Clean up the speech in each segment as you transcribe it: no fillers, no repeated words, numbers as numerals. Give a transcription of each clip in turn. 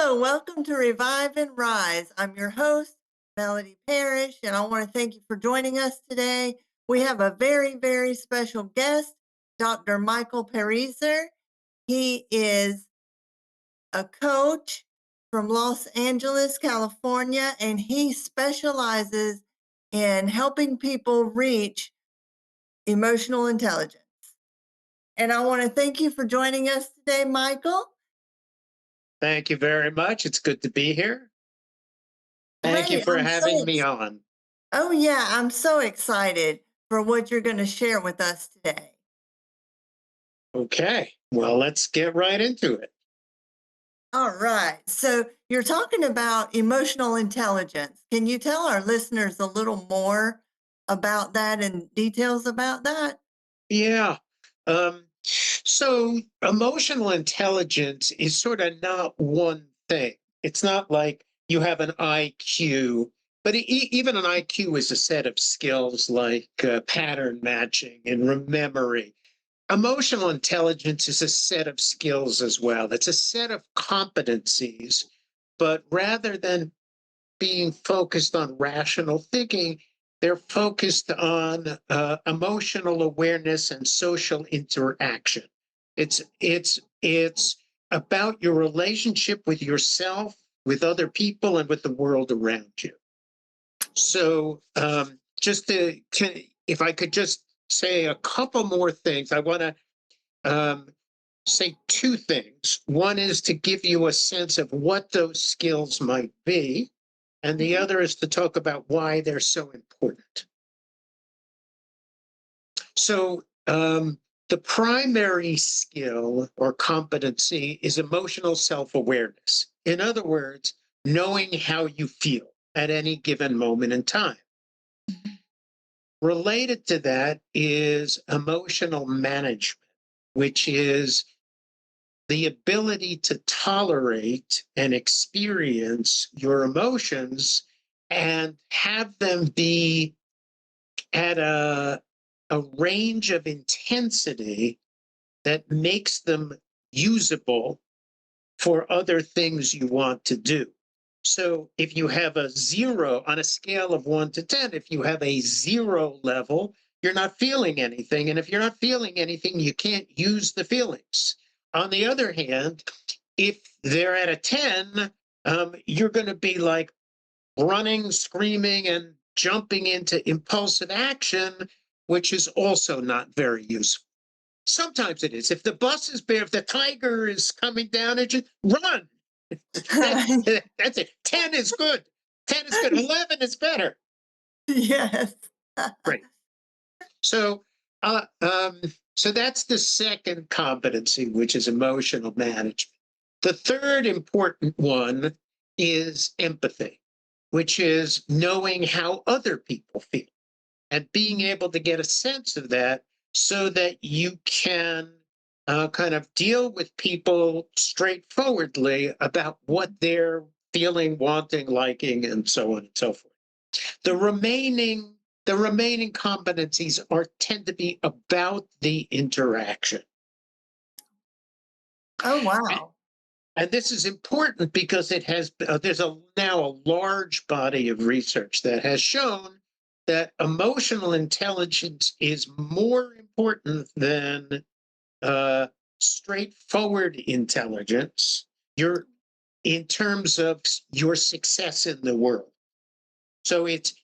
Hello, welcome to Revive and Rise. I'm your host, Melody Parrish, and I want to thank you for joining us today. We have a very, very special guest, Dr. Michael Pariser. He is a coach from Los Angeles, California, and he specializes in helping people reach emotional intelligence. And I want to thank you for joining us today, Michael. Thank you very much. It's good to be here. Thank you Great. for having me on. Oh, yeah, I'm so excited for what you're going to share with us today. Okay, well, let's get right into it. All right. So, you're talking about emotional intelligence. Can you tell our listeners a little more about that and details about that? Yeah. So emotional intelligence is sort of not one thing. It's not like you have an IQ, but even an IQ is a set of skills like pattern matching and memory. Emotional intelligence is a set of skills as well. It's a set of competencies, but rather than being focused on rational thinking, they're focused on emotional awareness and social interaction. It's about your relationship with yourself, with other people, and with the world around you. So, if I could just say a couple more things, I want to say two things. One is to give you a sense of what those skills might be, and the Mhm. other is to talk about why they're so important. So, the primary skill or competency is emotional self awareness. In other words, knowing how you feel at any given moment in time. Related to that is emotional management, which is the ability to tolerate and experience your emotions and have them be at a range of intensity that makes them usable for other things you want to do. So if you have a zero on a scale of 1 to 10, if you have a zero level, you're not feeling anything. And if you're not feeling anything, you can't use the feelings. On the other hand, if they're at a 10, you're going to be like running, screaming, and jumping into impulsive action, which is also not very useful. Sometimes it is. If the bus is bare, if the tiger is coming down at you, run. That's it. 10 is good. 10 is good. 11 is better. Yes. Great. So, uh, um, so that's the second competency, which is emotional management. The third important one is empathy, which is knowing how other people feel and being able to get a sense of that so that you can kind of deal with people straightforwardly about what they're feeling, wanting, liking, and so on and so forth. The remaining the remaining competencies are tend to be about the interaction. Oh, And, wow. and this is important because it has there's a now a large body of research that has shown that emotional intelligence is more important than uh, straightforward intelligence. Your in terms of your success in the world. So it's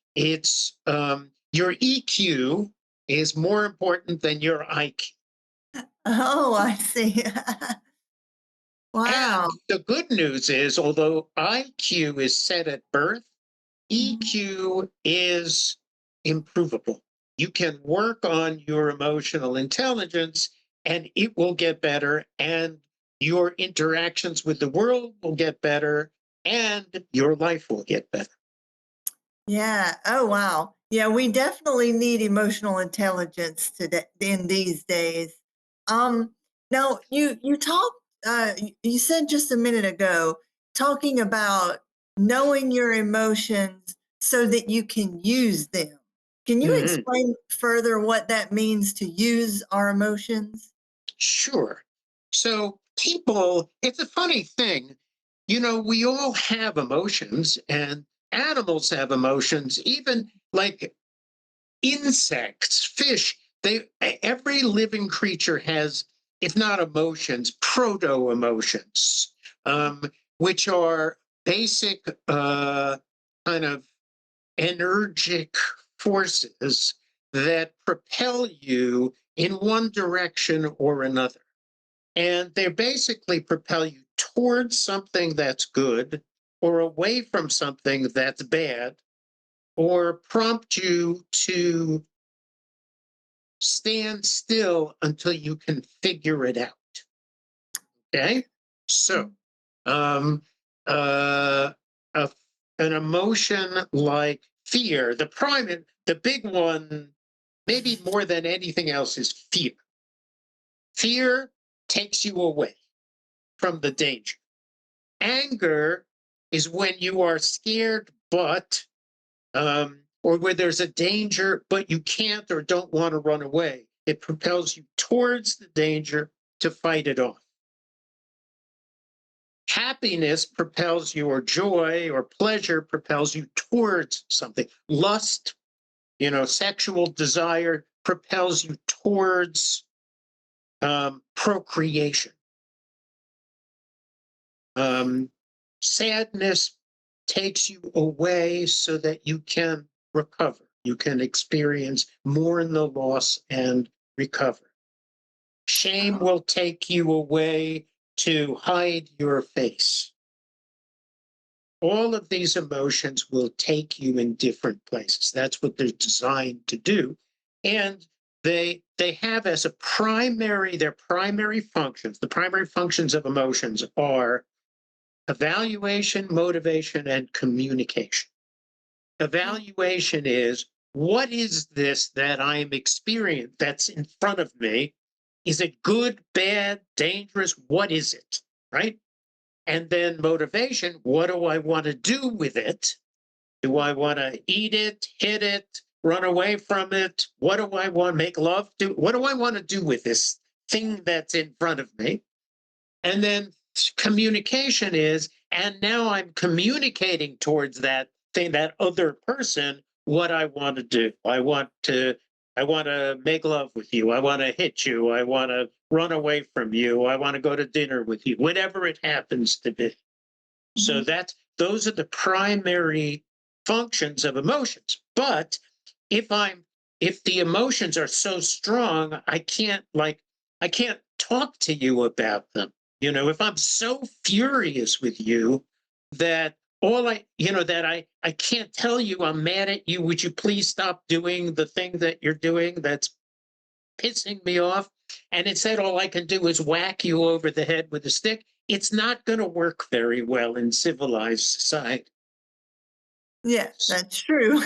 your EQ is more important than your IQ. Oh, I see. And Wow. the good news is, although IQ is set at birth, Mhm. EQ is improvable. You can work on your emotional intelligence and it will get better, and your interactions with the world will get better, and your life will get better. Yeah. Oh, wow. Yeah, we definitely need emotional intelligence today in these days. Um, Now you talked. You said just a minute ago talking about knowing your emotions so that you can use them. Can you Mhm. explain further what that means to use our emotions? Sure. So, people, it's a funny thing. we all have emotions, and animals have emotions, even like insects, fish. Every living creature has, if not emotions, proto emotions, which are basic kind of energic forces that propel you in one direction or another. And they basically propel you towards something that's good or away from something that's bad, or prompt you to stand still until you can figure it out. Okay? So, um, uh, a, an emotion like fear, the big one, maybe more than anything else, is fear. Fear takes you away from the danger. Anger is when you are scared, or where there's a danger, but you can't or don't want to run away. It propels you towards the danger to fight it off. Happiness propels you, or joy or pleasure propels you towards something. Lust, sexual desire propels you towards procreation. Sadness takes you away so that you can recover. You can experience mourn the loss and recover. Shame will take you away to hide your face. All of these emotions will take you in different places. That's what they're designed to do. And they have as their primary functions, the primary functions of emotions are evaluation, motivation, and communication. Evaluation is, what is this that I'm experiencing that's in front of me? Is it good, bad, dangerous? What is it? Right? And then motivation, what do I want to do with it? Do I want to eat it, hit it, run away from it? What do I want to make love to? What do I want to do with this thing that's in front of me? And then communication is, and now I'm communicating towards that thing, that other person, what I want to do. I want to make love with you. I want to hit you. I want to run away from you. I want to go to dinner with you, whatever it happens to be. So those are the primary functions of emotions. But if the emotions are so strong, I can't talk to you about them. If I'm so furious with you that I can't tell you I'm mad at you, would you please stop doing the thing that you're doing that's pissing me off? And instead, all I can do is whack you over the head with a stick. It's not going to work very well in civilized society. Yes, that's true.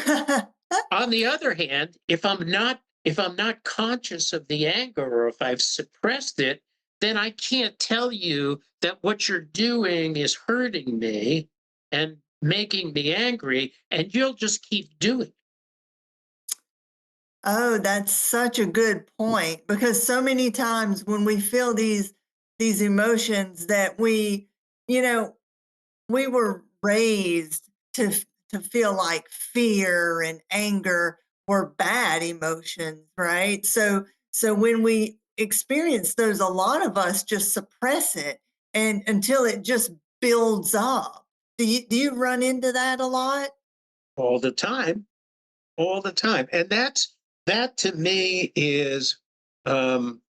On the other hand, if I'm not conscious of the anger, or if I've suppressed it, then I can't tell you that what you're doing is hurting me and making me angry, and you'll just keep doing it. Oh, that's such a good point, because so many times when we feel these emotions that you know, we were raised to feel like fear and anger were bad emotions, right? So when we experience those, a lot of us just suppress it and until it just builds up. Do you run into that a lot? All the time, all the time. And that to me is um,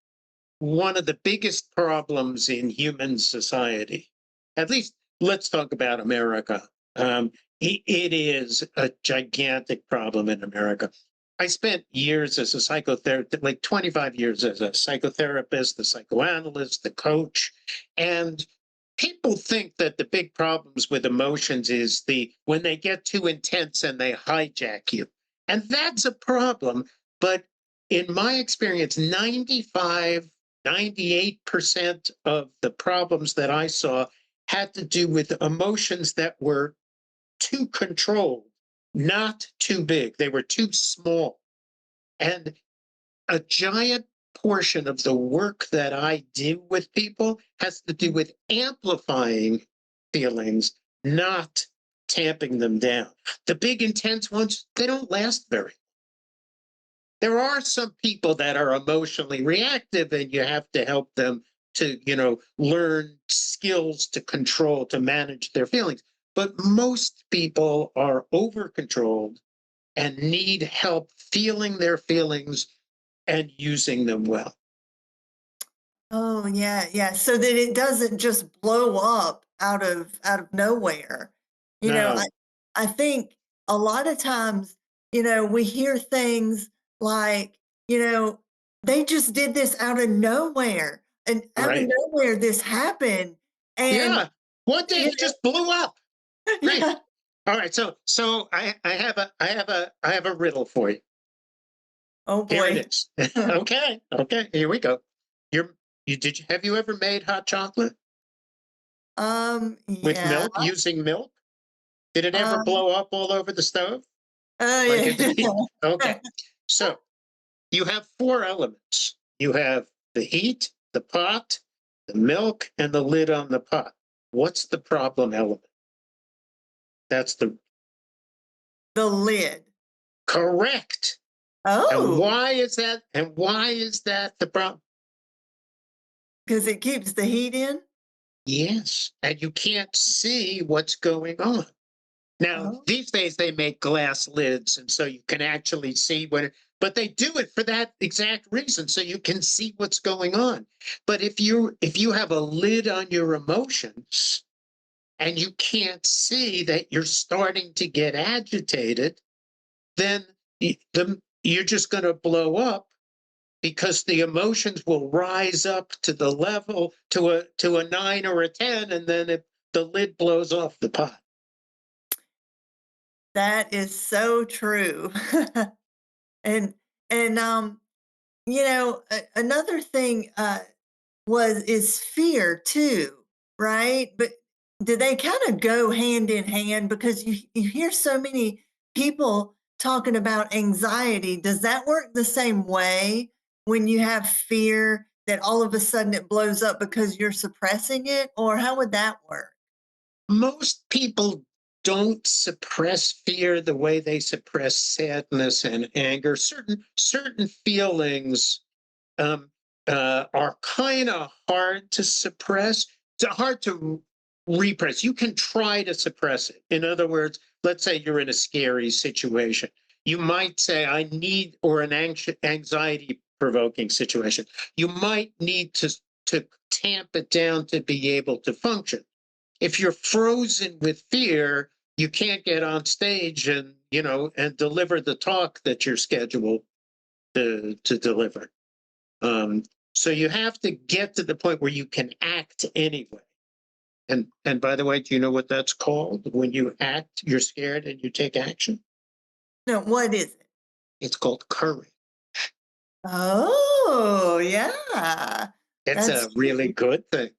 one of the biggest problems in human society. At least let's talk about America. It is a gigantic problem in America. I spent years as a psychotherapist, like 25 years as a psychotherapist, the psychoanalyst, the coach. And people think that the big problems with emotions is when they get too intense and they hijack you. And that's a problem. But in my experience, 98% of the problems that I saw had to do with emotions that were too controlled, not too big. They were too small. And a giant portion of the work that I do with people has to do with amplifying feelings, not tamping them down. The big intense ones, they don't last very. There are some people that are emotionally reactive and you have to help them to, learn skills to control, to manage their feelings. But most people are over controlled and need help feeling their feelings and using them well. Oh, yeah, yeah, so that it doesn't just blow up out of nowhere. You know, I No, I think a lot of times, we hear things like, you know, "They just did this out of nowhere, and out of right? nowhere this happened," and, Yeah. One day you it just blew up. know Great. yeah. All right. So I have a riddle for you. Oh, Here it boy. is. Okay. Okay. Here we go. You're have you ever made hot chocolate with Yeah, milk using milk? Did it ever um, blow up all over the stove? oh, Like it yeah. did? Okay. So you have four elements. You have the heat, the pot, the milk, and the lid on the pot. What's the problem element? That's the The lid. correct. And Oh, why is that? And why is that the problem? because it keeps the heat in? Yes. And you can't see what's going on. Now, Oh. these days they make glass lids, and so you can actually see but they do it for that exact reason, so you can see what's going on. But if you have a lid on your emotions and you can't see that you're starting to get agitated, then you're just going to blow up because the emotions will rise up to the level to a 9 or a 10, and then the lid blows off the pot. That is so true. And and another thing is fear too, right? But do they kind of go hand in hand? Because you hear so many people talking about anxiety. Does that work the same way when you have fear that all of a sudden it blows up because you're suppressing it? Or how would that work? Most people don't suppress fear the way they suppress sadness and anger. Certain feelings um, are kind of hard to suppress. It's hard to repress. You can try to suppress it. In other words, let's say you're in a scary situation. You might say, "I need," or an anxiety provoking situation. You might need to tamp it down to be able to function. If you're frozen with fear, you can't get on stage and deliver the talk that you're scheduled to deliver. Um, so you have to get to the point where you can act anyway. And by the way, do you know what that's called? When you act, you're scared and you take action. No, what is it? It's called courage. Oh, yeah. It's That's a really true. good thing.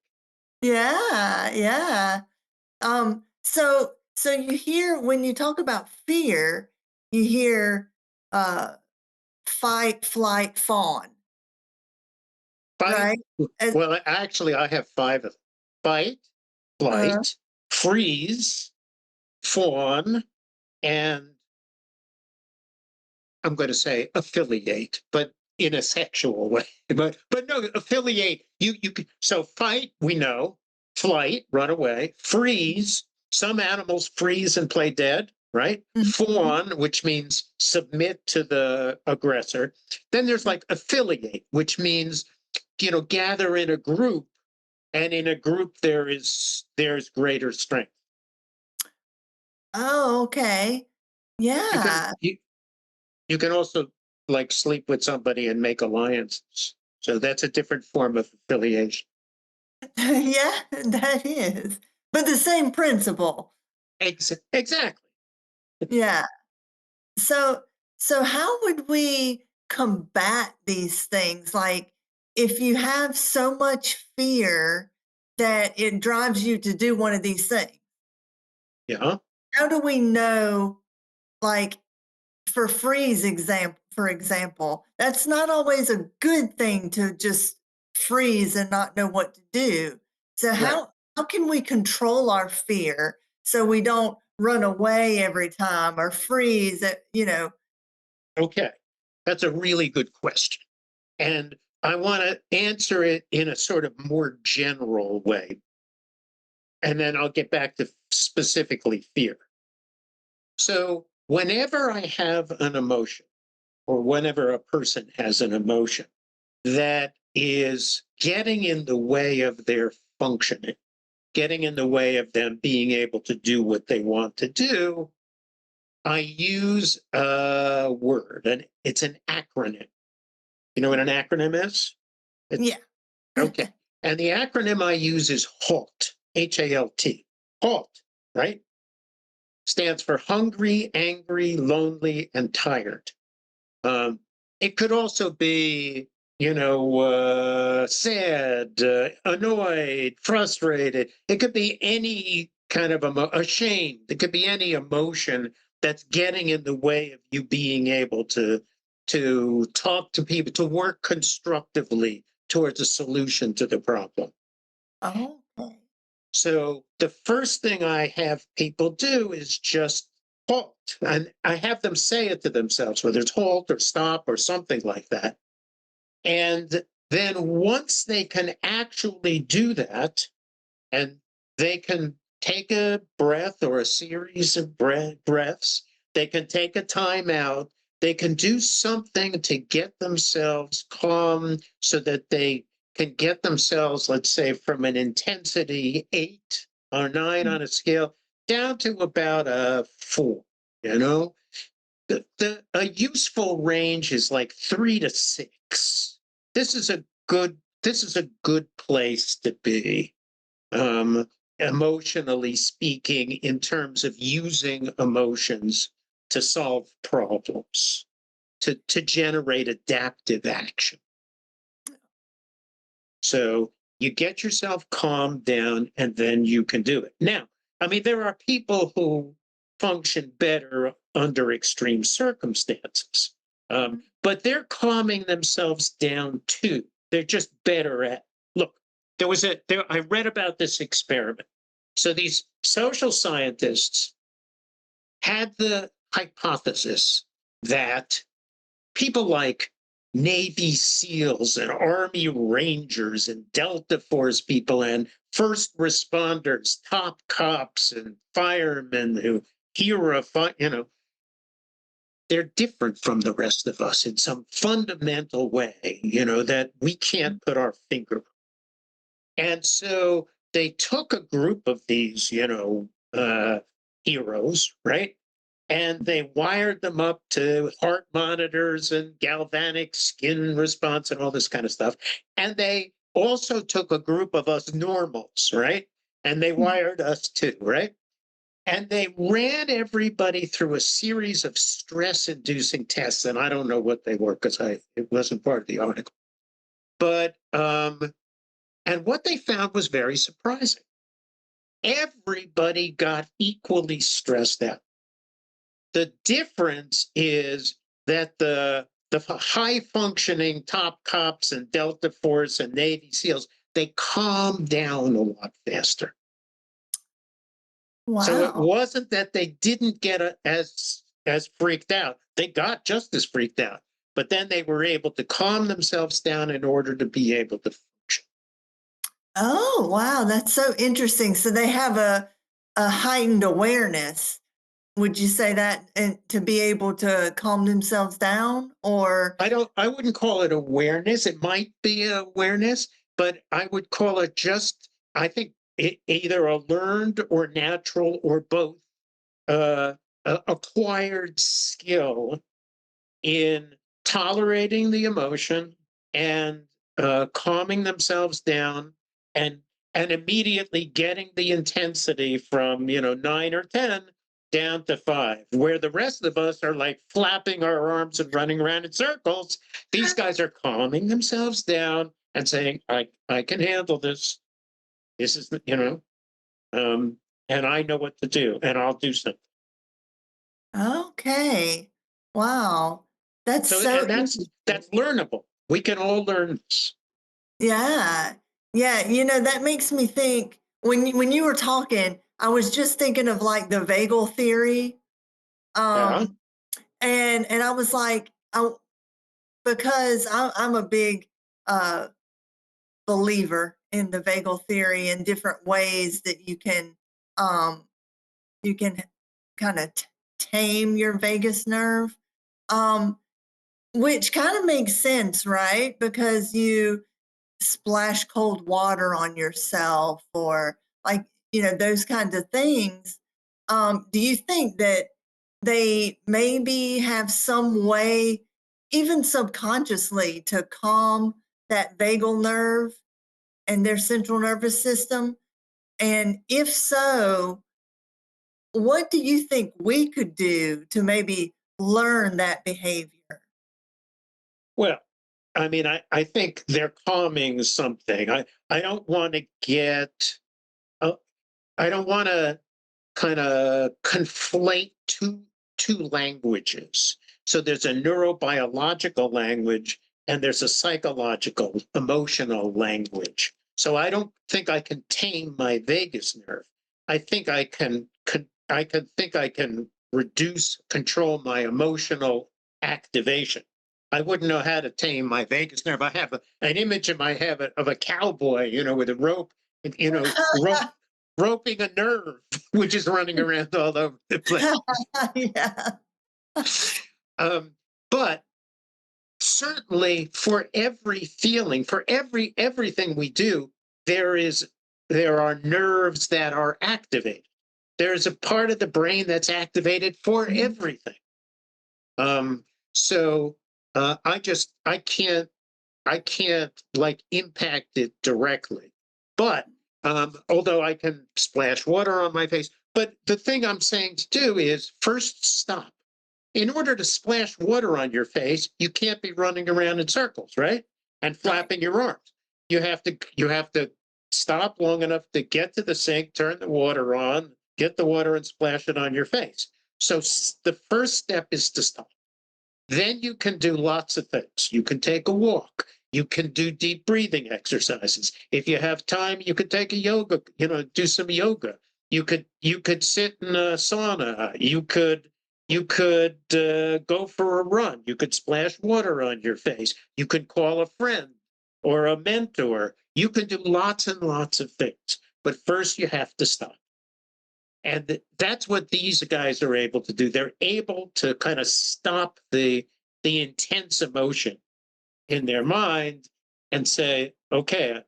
Yeah, yeah. So you hear when you talk about fear, you hear uh fight, flight, fawn, Fight. right? And, Well, actually, I have five of them: fight, uh, flight, freeze, fawn, and I'm going to say affiliate, but in a sexual way. But no, affiliate. You can, so fight, we know. Flight, run away. Freeze. Some animals freeze and play dead, right? mhm. Fawn, which means submit to the aggressor. Then there's like affiliate, which means gather in a group, and in a group there's greater strength. Oh, okay. You can Yeah. you can also like sleep with somebody and make alliances. So that's a different form of affiliation. Yeah, that is. But the same principle. Exactly. Yeah. So so how would we combat these things? Like if you have so much fear that it drives you to do one of these things, Yeah. how do we know, like for example, that's not always a good thing to just freeze and not know what to do. So Right. how can we control our fear so we don't run away every time or freeze at, Okay, that's a really good question. And I want to answer it in a sort of more general way. And then I'll get back to specifically fear. So, whenever I have an emotion, or whenever a person has an emotion that is getting in the way of their functioning, getting in the way of them being able to do what they want to do, I use a word, and it's an acronym. You know what an acronym is? yeah. Okay. And the acronym I use is HALT, HALT. HALT, right? Stands for hungry, angry, lonely, and tired. Um, it could also be, sad, annoyed, frustrated. It could be any kind of ashamed. It could be any emotion that's getting in the way of you being able to talk to people, to work constructively towards a solution to the problem. Oh, okay. So the first thing I have people do is just halt. And I have them say it to themselves, whether it's halt or stop or something like that. And then once they can actually do that, and they can take a breath or a series of breaths, they can take a time out, they can do something to get themselves calm so that they can get themselves, let's say, from an intensity 8 or 9 Mm. on a scale down to about a 4. You know, a useful range is like 3 to 6. This is a good place to be, um, emotionally speaking, in terms of using emotions to solve problems, to generate adaptive action. So you get yourself calmed down and then you can do it. Now, I mean, there are people who function better under extreme circumstances, but they're calming themselves down too. They're just better at, look, I read about this experiment. So these social scientists had the hypothesis that people like Navy SEALs and Army Rangers and Delta Force people and first responders, top cops and firemen who hero, they're different from the rest of us in some fundamental way, that we can't put our finger on. And so they took a group of these, heroes, right? And they wired them up to heart monitors and galvanic skin response and all this kind of stuff. And they also took a group of us normals, right? And they wired us too, right? And they ran everybody through a series of stress inducing tests. And I don't know what they were because it wasn't part of the article. But and what they found was very surprising. Everybody got equally stressed out. The difference is that the high functioning top cops and Delta Force and Navy SEALs, they calm down a lot faster. So it Wow. wasn't that they didn't get as freaked out. They got just as freaked out, but then they were able to calm themselves down in order to be able to function. Oh, wow. That's so interesting. So they have a heightened awareness. Would you say that and to be able to calm themselves down or I wouldn't call it awareness. It might be awareness, but I would call it just, I think, either a learned or natural or both, uh, acquired skill in tolerating the emotion and calming themselves down, and immediately getting the intensity from 9 or 10 down to 5, where the rest of us are like flapping our arms and running around in circles. These guys are calming themselves down and saying, I can handle this. This is um, and I know what to do, and I'll do something. okay. Wow. That's So, so and that's interesting. learnable. We can all learn this. Yeah. Yeah, that makes me think when you were talking, I was just thinking of like the vagal theory. Yeah. Um, and I was like, because I'm a big uh, believer in the vagal theory and different ways that um, you can kind of tame your vagus nerve, um, which kind of makes sense, right? Because you splash cold water on yourself or like, those kinds of things. Do you think that they maybe have some way, even subconsciously, to calm that vagal nerve and their central nervous system? And if so, what do you think we could do to maybe learn that behavior? Well, I mean, I think they're calming something. I don't want to get, uh, I don't want to kind of conflate two languages. So there's a neurobiological language and there's a psychological, emotional language. So I don't think I can tame my vagus nerve. I think I can reduce, control my emotional activation. I wouldn't know how to tame my vagus nerve. I have an image in my head of a cowboy, with a rope, rope roping a nerve, which is running around all over the place. Yeah. Um, but certainly for every feeling, for everything we do, there is there are nerves that are activated. There's a part of the brain that's activated for everything. Um, so I can't like impact it directly. But although I can splash water on my face, but the thing I'm saying to do is first stop. In order to splash water on your face, you can't be running around in circles, right? And Right. flapping your arms. You have to stop long enough to get to the sink, turn the water on, get the water and splash it on your face. So the first step is to stop. Then you can do lots of things. You can take a walk. You can do deep breathing exercises. If you have time, you could take a yoga, do some yoga. You could sit in a sauna. You could go for a run. You could splash water on your face. You could call a friend or a mentor. You could do lots and lots of things. But first you have to stop. And that's what these guys are able to do. They're able to kind of stop the intense emotion in their mind and say, okay,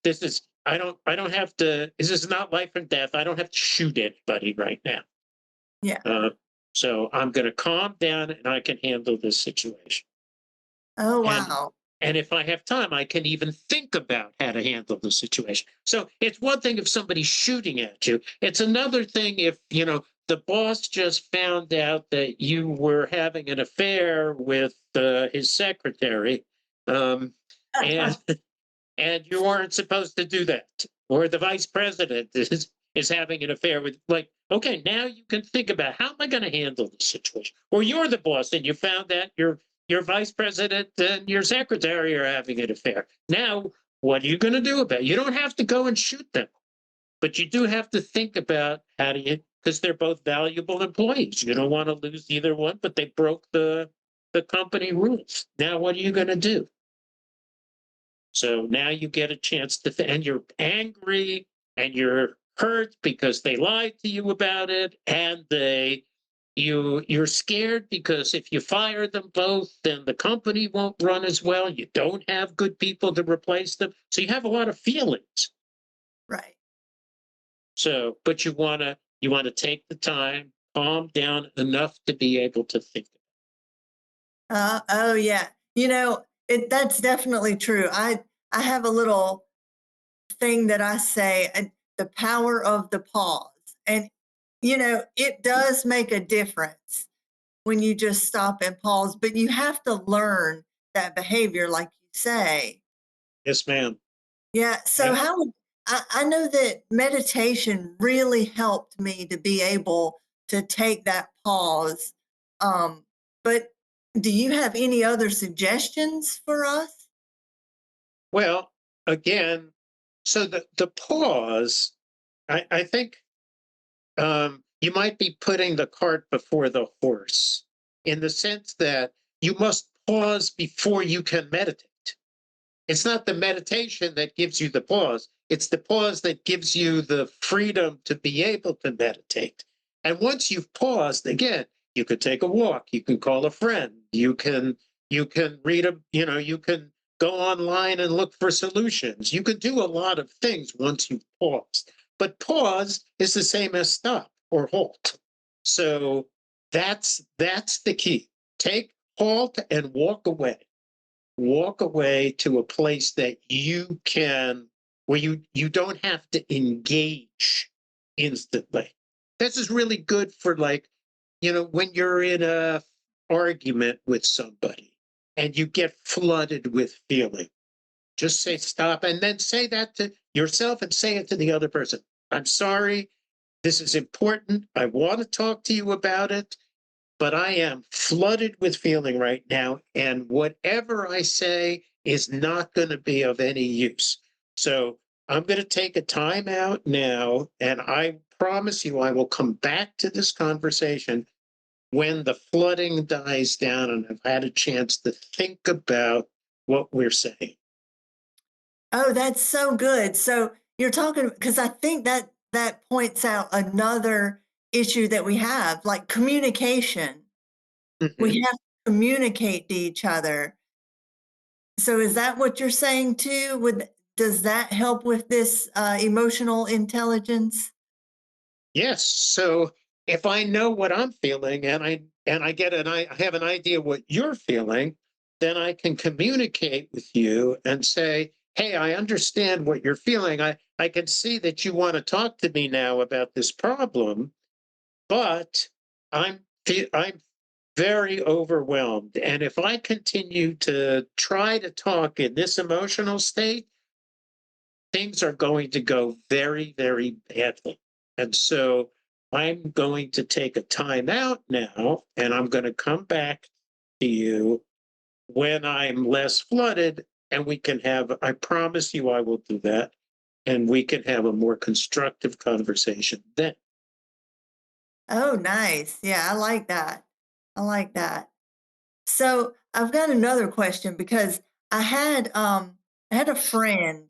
this is I don't have to. This is not life and death. I don't have to shoot anybody right now. Yeah. Uh, so I'm going to calm down and I can handle this situation. Oh, And wow. and if I have time, I can even think about how to handle the situation. So it's one thing if somebody's shooting at you. It's another thing if, the boss just found out that you were having an affair with his secretary, um, and and you weren't supposed to do that. Or the vice president is having an affair with, like, okay, now you can think about how am I going to handle this situation? Or you're the boss and you found that your vice president and your secretary are having an affair. Now, what are you going to do about it? You don't have to go and shoot them, but you do have to think about how do you, because they're both valuable employees. You don't want to lose either one, but they broke the company rules. Now, what are you going to do? So now you get a chance to, and you're angry and you're hurt because they lied to you about it, and you're scared because if you fire them both, then the company won't run as well. You don't have good people to replace them, so you have a lot of feelings. Right. So, but you want to take the time, calm down enough to be able to think. Oh, yeah. That's definitely true. I have a little thing that I say, the power of the pause. And it does make a difference when you just stop and pause, but you have to learn that behavior like you say. Yes, ma'am. Yeah, so Yeah. how would I know that meditation really helped me to be able to take that pause. But do you have any other suggestions for us? Well, again, so the pause I think you might be putting the cart before the horse in the sense that you must pause before you can meditate. It's not the meditation that gives you the pause, it's the pause that gives you the freedom to be able to meditate. And once you've paused, again, you could take a walk, you can call a friend, you can read a, you can go online and look for solutions. You could do a lot of things once you've paused. But pause is the same as stop or halt. So that's the key. Take halt and walk away. Walk away to a place that you can, where you don't have to engage instantly. This is really good for, like, when you're in a argument with somebody and you get flooded with feeling. Just say stop and then say that to yourself and say it to the other person. I'm sorry. This is important. I want to talk to you about it, but I am flooded with feeling right now. And whatever I say is not going to be of any use. So I'm going to take a time out now. And I promise you, I will come back to this conversation when the flooding dies down and I've had a chance to think about what we're saying. Oh, that's so good. So you're talking because I think that that points out another issue that we have, like communication. Mhm. We have to communicate to each other. So is that what you're saying too? Would does that help with this emotional intelligence? Yes. So if I know what I'm feeling and I get I have an idea what you're feeling, then I can communicate with you and say, "Hey, I understand what you're feeling. I can see that you want to talk to me now about this problem, but I'm very overwhelmed. And if I continue to try to talk in this emotional state, things are going to go very, very badly. And so I'm going to take a time out now and I'm going to come back to you when I'm less flooded and we can have, I promise you I will do that. And we can have a more constructive conversation then." Oh, nice. Yeah, I like that. I like that. So I've got another question because I had a friend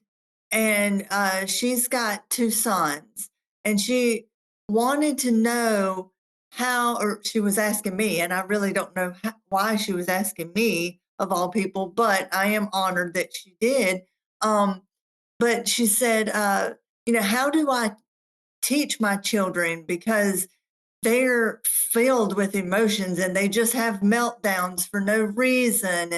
and she's got two sons and she wanted to know how, or she was asking me, and I really don't know why she was asking me of all people, but I am honored that she did. Um, but she said, how do I teach my children because they're filled with emotions and they just have meltdowns for no reason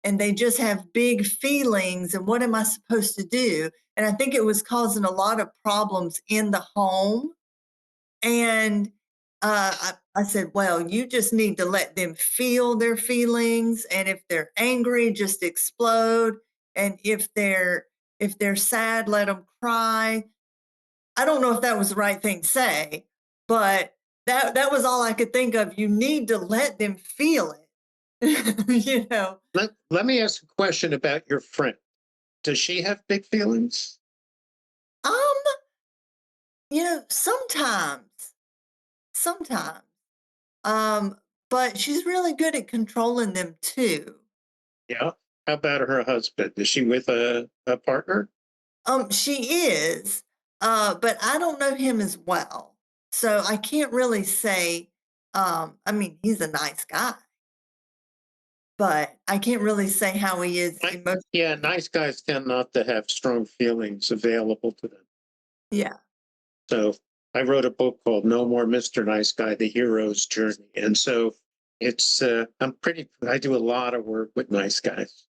and they just have big feelings and what am I supposed to do? And I think it was causing a lot of problems in the home. And I said, well, you just need to let them feel their feelings. And if they're angry, just explode. And if they're sad, let them cry. I don't know if that was the right thing to say, but that was all I could think of. You need to let them feel it. you know. Let me ask a question about your friend. Does she have big feelings? Um, sometimes. Um, but she's really good at controlling them too. Yeah. How about her husband? Is she with a partner? She is, but I don't know him as well. So I can't really say, I mean, he's a nice guy, but I can't really say how he is Yeah, emotionally. nice guys tend not to have strong feelings available to them. Yeah. So I wrote a book called No More Mr. Nice Guy, The Hero's Journey. And so I do a lot of work with nice guys.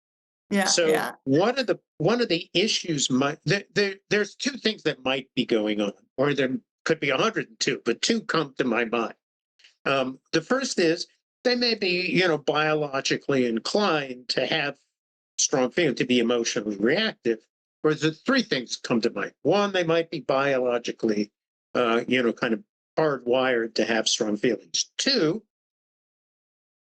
Yeah, So yeah. one of the issues there's two things that might be going on, or there could be 102, but two come to my mind. The first is they may be, biologically inclined to have strong feeling, to be emotionally reactive. Or the three things come to mind. One, they might be biologically, kind of hardwired to have strong feelings. Two,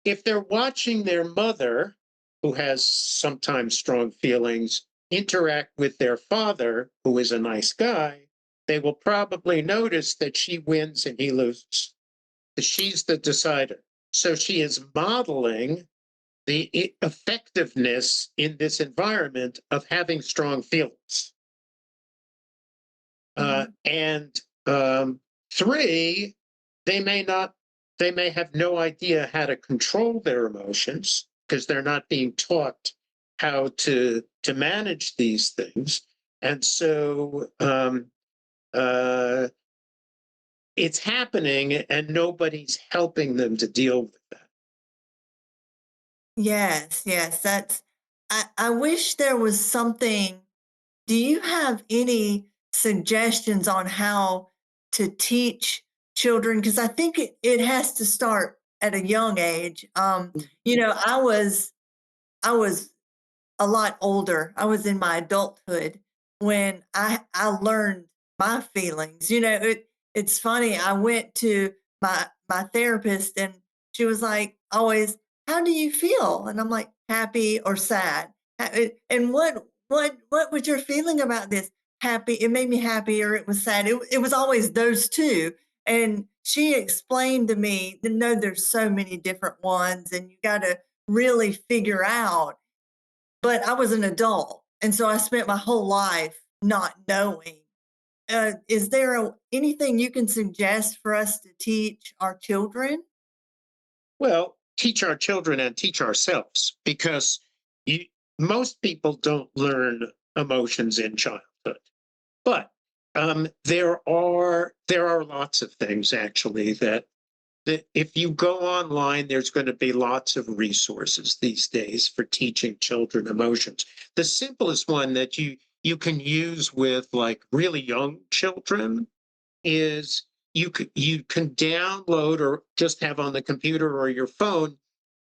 if they're watching their mother, who has sometimes strong feelings, interact with their father, who is a nice guy, they will probably notice that she wins and he loses. She's the decider. So she is modeling the effectiveness in this environment of having strong feelings. And three, they may have no idea how to control their emotions because they're not being taught how to manage these things. And so it's happening and nobody's helping them to deal with that. Yes, yes, I wish there was something. Do you have any suggestions on how to teach children? Because I think it has to start at a young age. I was a lot older. I was in my adulthood when I learned my feelings. It's funny. I went to my therapist and she was like, always, "How do you feel?" And I'm like, "Happy or sad." And what was your feeling about this? Happy. It made me happy, or it was sad. It was always those two. And she explained to me, no, there's so many different ones, and you got to really figure out. But I was an adult, and so I spent my whole life not knowing. Is there anything you can suggest for us to teach our children? Well, teach our children and teach ourselves because you, most people don't learn emotions in childhood. But there are lots of things actually that if you go online, there's going to be lots of resources these days for teaching children emotions. The simplest one that you can use with like really young children is you can download or just have on the computer or your phone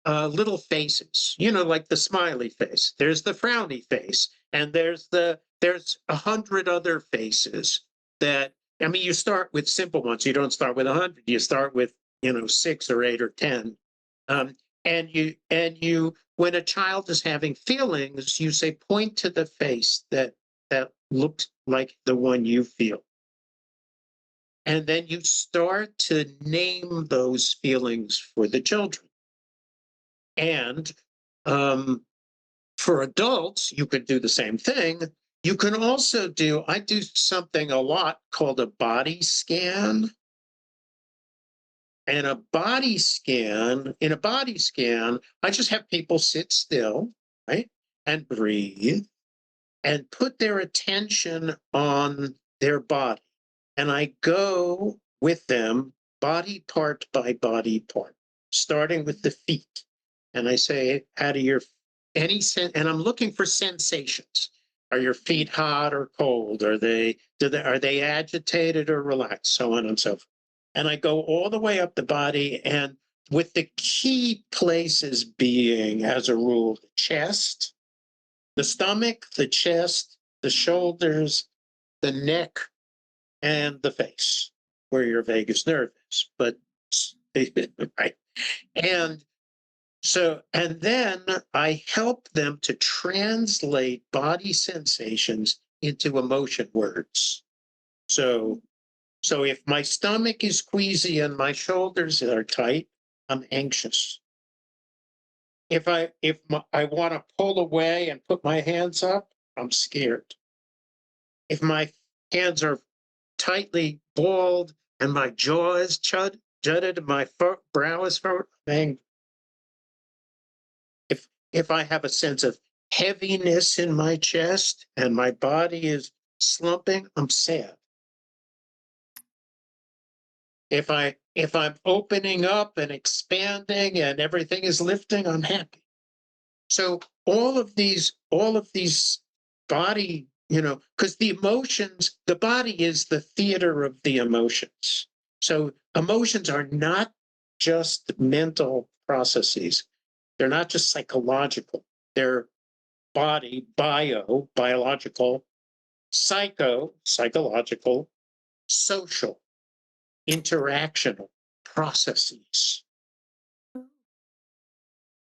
little faces, like the smiley face. There's the frowny face, and there's 100 other faces that. I mean, you start with simple ones. You don't start with 100. You start with 6 or 8 or 10. Um, and you when a child is having feelings, you say point to the face that looks like the one you feel. And then you start to name those feelings for the children. And um, for adults, you could do the same thing. You can also I do something a lot called a body scan. And in a body scan, I just have people sit still, right? And breathe and put their attention on their body. And I go with them body part by body part, starting with the feet. And I say, how do your and I'm looking for sensations. Are your feet hot or cold? Are they agitated or relaxed? So on and so forth. And I go all the way up the body, and with the key places being, as a rule, the chest, the stomach, the chest, the shoulders, the neck, and the face, where your vagus nerve is. But right. And and then I help them to translate body sensations into emotion words. So if my stomach is queasy and my shoulders are tight, I'm anxious. I want to pull away and put my hands up, I'm scared. If my hands are tightly balled and my jaw is jutted and my brow is forward, I'm angry. If I have a sense of heaviness in my chest and my body is slumping, I'm sad. If I'm opening up and expanding and everything is lifting, I'm happy. So all of these body, because the body is the theater of the emotions. So emotions are not just mental processes. They're not just psychological. They're biological, psychological, social, interactional processes.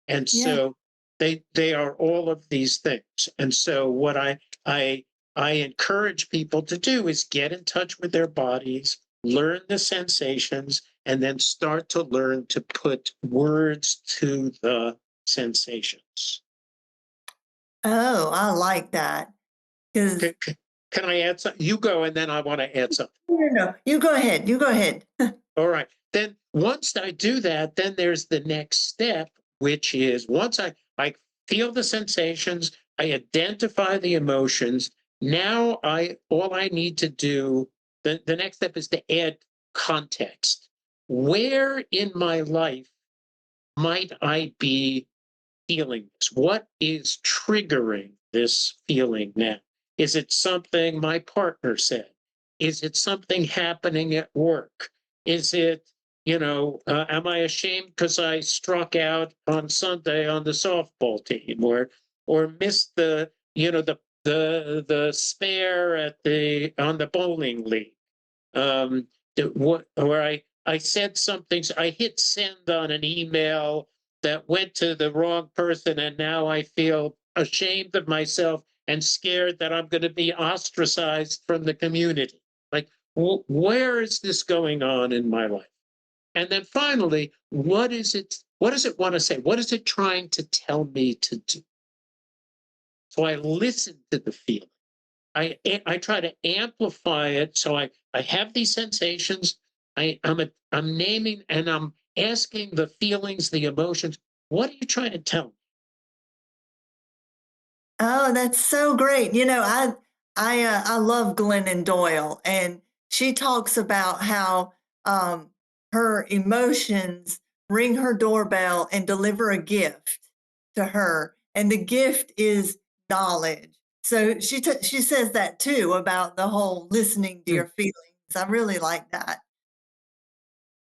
And Yeah. so they are all of these things. And so what I I encourage people to do is get in touch with their bodies, learn the sensations, and then start to learn to put words to the sensations. Oh, I like that. Because Can I add something? You go, and then I want to add something. no, you go ahead. You go ahead. All right. Then once I do that, then there's the next step, which is once I feel the sensations, I identify the emotions. Now all I need to do, the next step is to add context. Where in my life might I be feeling this? What is triggering this feeling now? Is it something my partner said? Is it something happening at work? Is it, am I ashamed because I struck out on Sunday on the softball team or missed the spare on the bowling league? Where I said something, I hit send on an email that went to the wrong person, and now I feel ashamed of myself and scared that I'm going to be ostracized from the community. Like, where is this going on in my life? And then finally, what is it? What does it want to say? What is it trying to tell me to do? So I listen to the feeling. I try to amplify it. So I have these sensations. I'm naming and I'm asking the feelings, the emotions. What are you trying to tell me? Oh, that's so great. I love Glennon Doyle, and she talks about how her emotions ring her doorbell and deliver a gift to her, and the gift is knowledge. So she says that too about the whole listening to Hmm. your feelings. I really like that.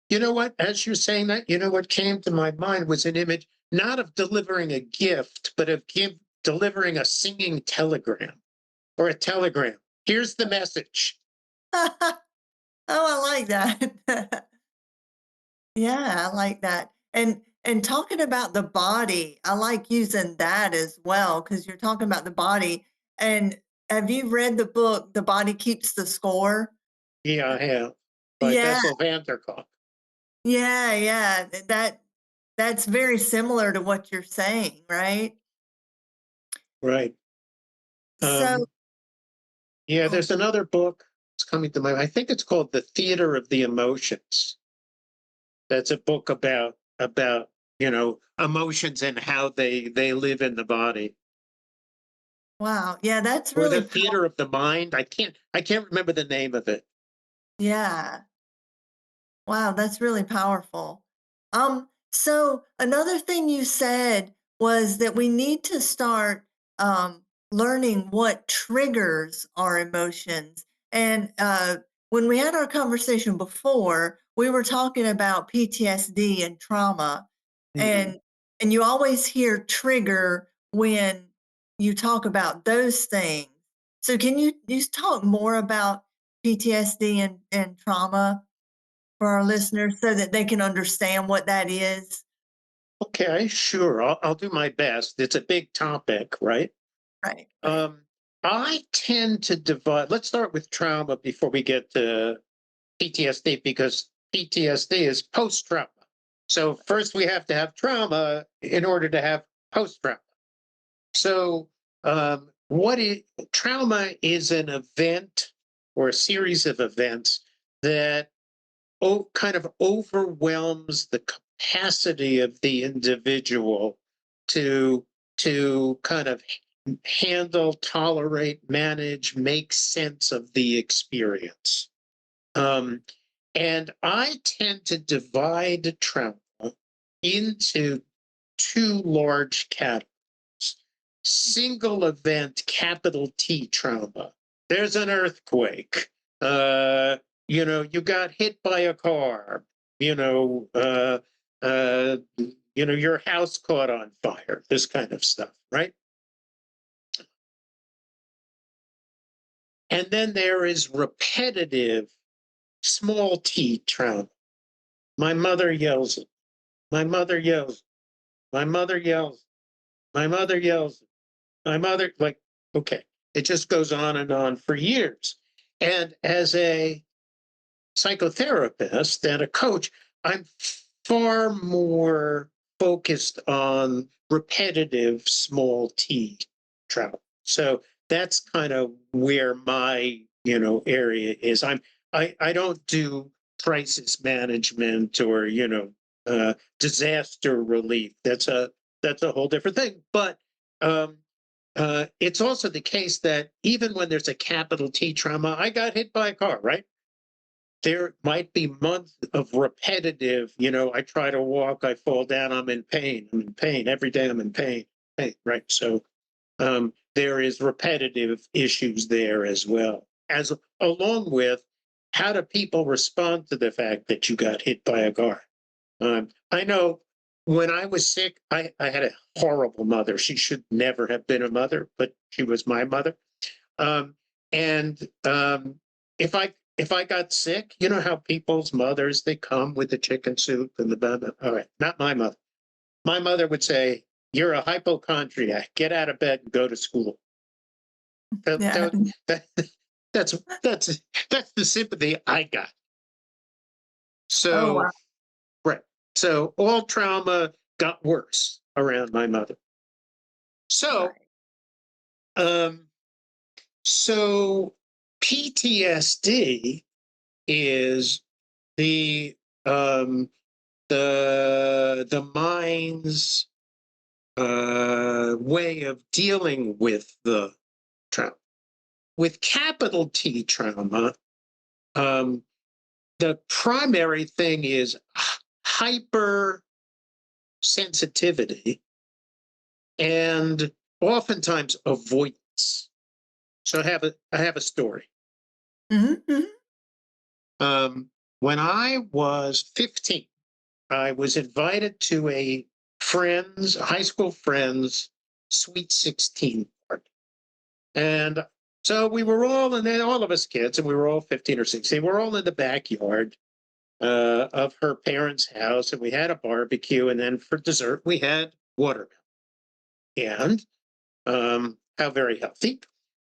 You know what? As you're saying that, what came to my mind was an image not of delivering a gift, but of delivering a singing telegram or a telegram. Here's the message. Oh, I like that. Yeah, I like that. And talking about the body, I like using that as well because you're talking about the body. And have you read the book The Body Keeps the Score? Yeah, I have. By Yeah, Bessel van der Kolk. yeah. That's very similar to what you're saying, right? Right. So, Um, yeah, oh, there's another book. It's coming to mind. I think it's called The Theater of the Emotions. That's a book about emotions and how they live in the body. wow. Yeah, that's Or really The Theater of the Mind. I can't remember the name of it. yeah. Wow, that's really powerful. So another thing you said was that we need to start learning what triggers our emotions. And when we had our conversation before, we were talking about PTSD and trauma, Mhm. and and you always hear trigger when you talk about those things. So can you just talk more about PTSD and trauma for our listeners so that they can understand what that is? Okay, sure. I'll do my best. It's a big topic, right? Right, right. Um, I tend to divide. Let's start with trauma before we get to PTSD because PTSD is post trauma. So first we have to have trauma in order to have post trauma. So trauma is an event or a series of events that kind of overwhelms the capacity of the individual to kind of handle, tolerate, manage, make sense of the experience. Um, and I tend to divide trauma into two large categories. Single event, capital T trauma. There's an earthquake. You got hit by a car. You know, uh, uh, your house caught on fire. This kind of stuff, right? And then there is repetitive, small T trauma. My mother yells. My mother yells. My mother yells. My mother yells. My mother, like, okay. It just goes on for years. And as a psychotherapist and a coach, I'm far more focused on repetitive small t trauma. So that's kind of where my area is. I don't do crisis management or disaster relief. That's a whole different thing. But um, it's also the case that even when there's a capital T trauma, I got hit by a car, right? There might be months of repetitive, I try to walk, I fall down, I'm in pain. I'm in pain. Every day I'm in pain. Hey, right. So there is repetitive issues there as well, as along with how do people respond to the fact that you got hit by a car? I know when I was sick, I had a horrible mother. She should never have been a mother, but she was my mother. And if I got sick, you know how people's mothers they come with the chicken soup and the blah, blah. All right, not my mother. My mother would say, "You're a hypochondriac. Get out of bed and go to school." Yeah. That's that's the sympathy I got. Oh, So wow. right. So all trauma got worse around my mother. So Right. um so PTSD is the um the mind's way of dealing with the trauma. With capital T trauma, um, the primary thing is hyper sensitivity and oftentimes avoidance. So I have a story. Mhm, mhm. When I was 15, I was invited to a high school friend's sweet 16 party. And so we were all, and then all of us kids, and we were all 15 or 16, we're all in the backyard of her parents' house, and we had a barbecue. And then for dessert, we had watermelon. And how very healthy.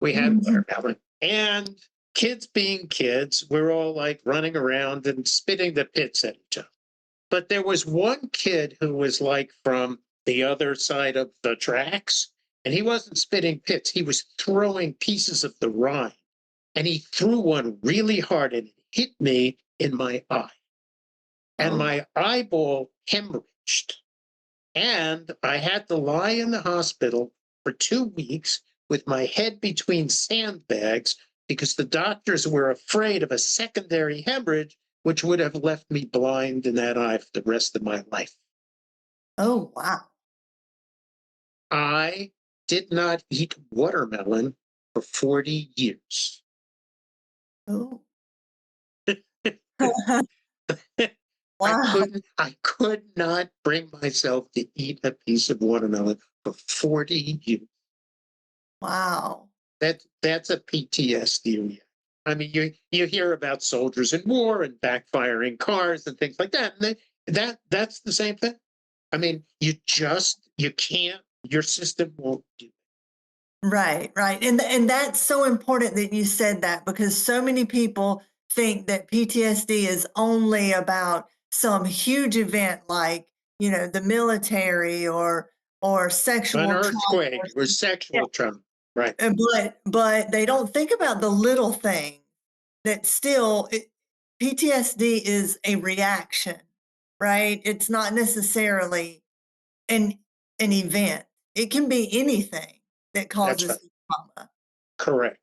We had Mhm. watermelon. And kids being kids, we're all like running around and spitting the pits at each other. But there was one kid who was like from the other side of the tracks, and he wasn't spitting pits. He was throwing pieces of the rind, and he threw one really hard and it hit me in my eye. And Oh, my eyeball hemorrhaged. And I had to lie in the hospital for 2 weeks with my head between sandbags because the doctors were afraid of a secondary hemorrhage, which would have left me blind in that eye for the rest of my life. oh, wow. I did not eat watermelon for 40 years. Oh. I Wow, couldn't, I could not bring myself to eat a piece of watermelon for 40 years. wow. That's a PTSD reaction. I mean, you hear about soldiers in war and backfiring cars and things like that. And that's the same thing. I mean, you can't. Your system won't do it. Right, right. And that's so important that you said that because so many people think that PTSD is only about some huge event like, the military or An sexual trauma or earthquake or yeah, sexual trauma, right? but they don't think about the little thing that PTSD is a reaction, right? It's not necessarily an an event. It can be anything that That's right. causes trauma. Correct.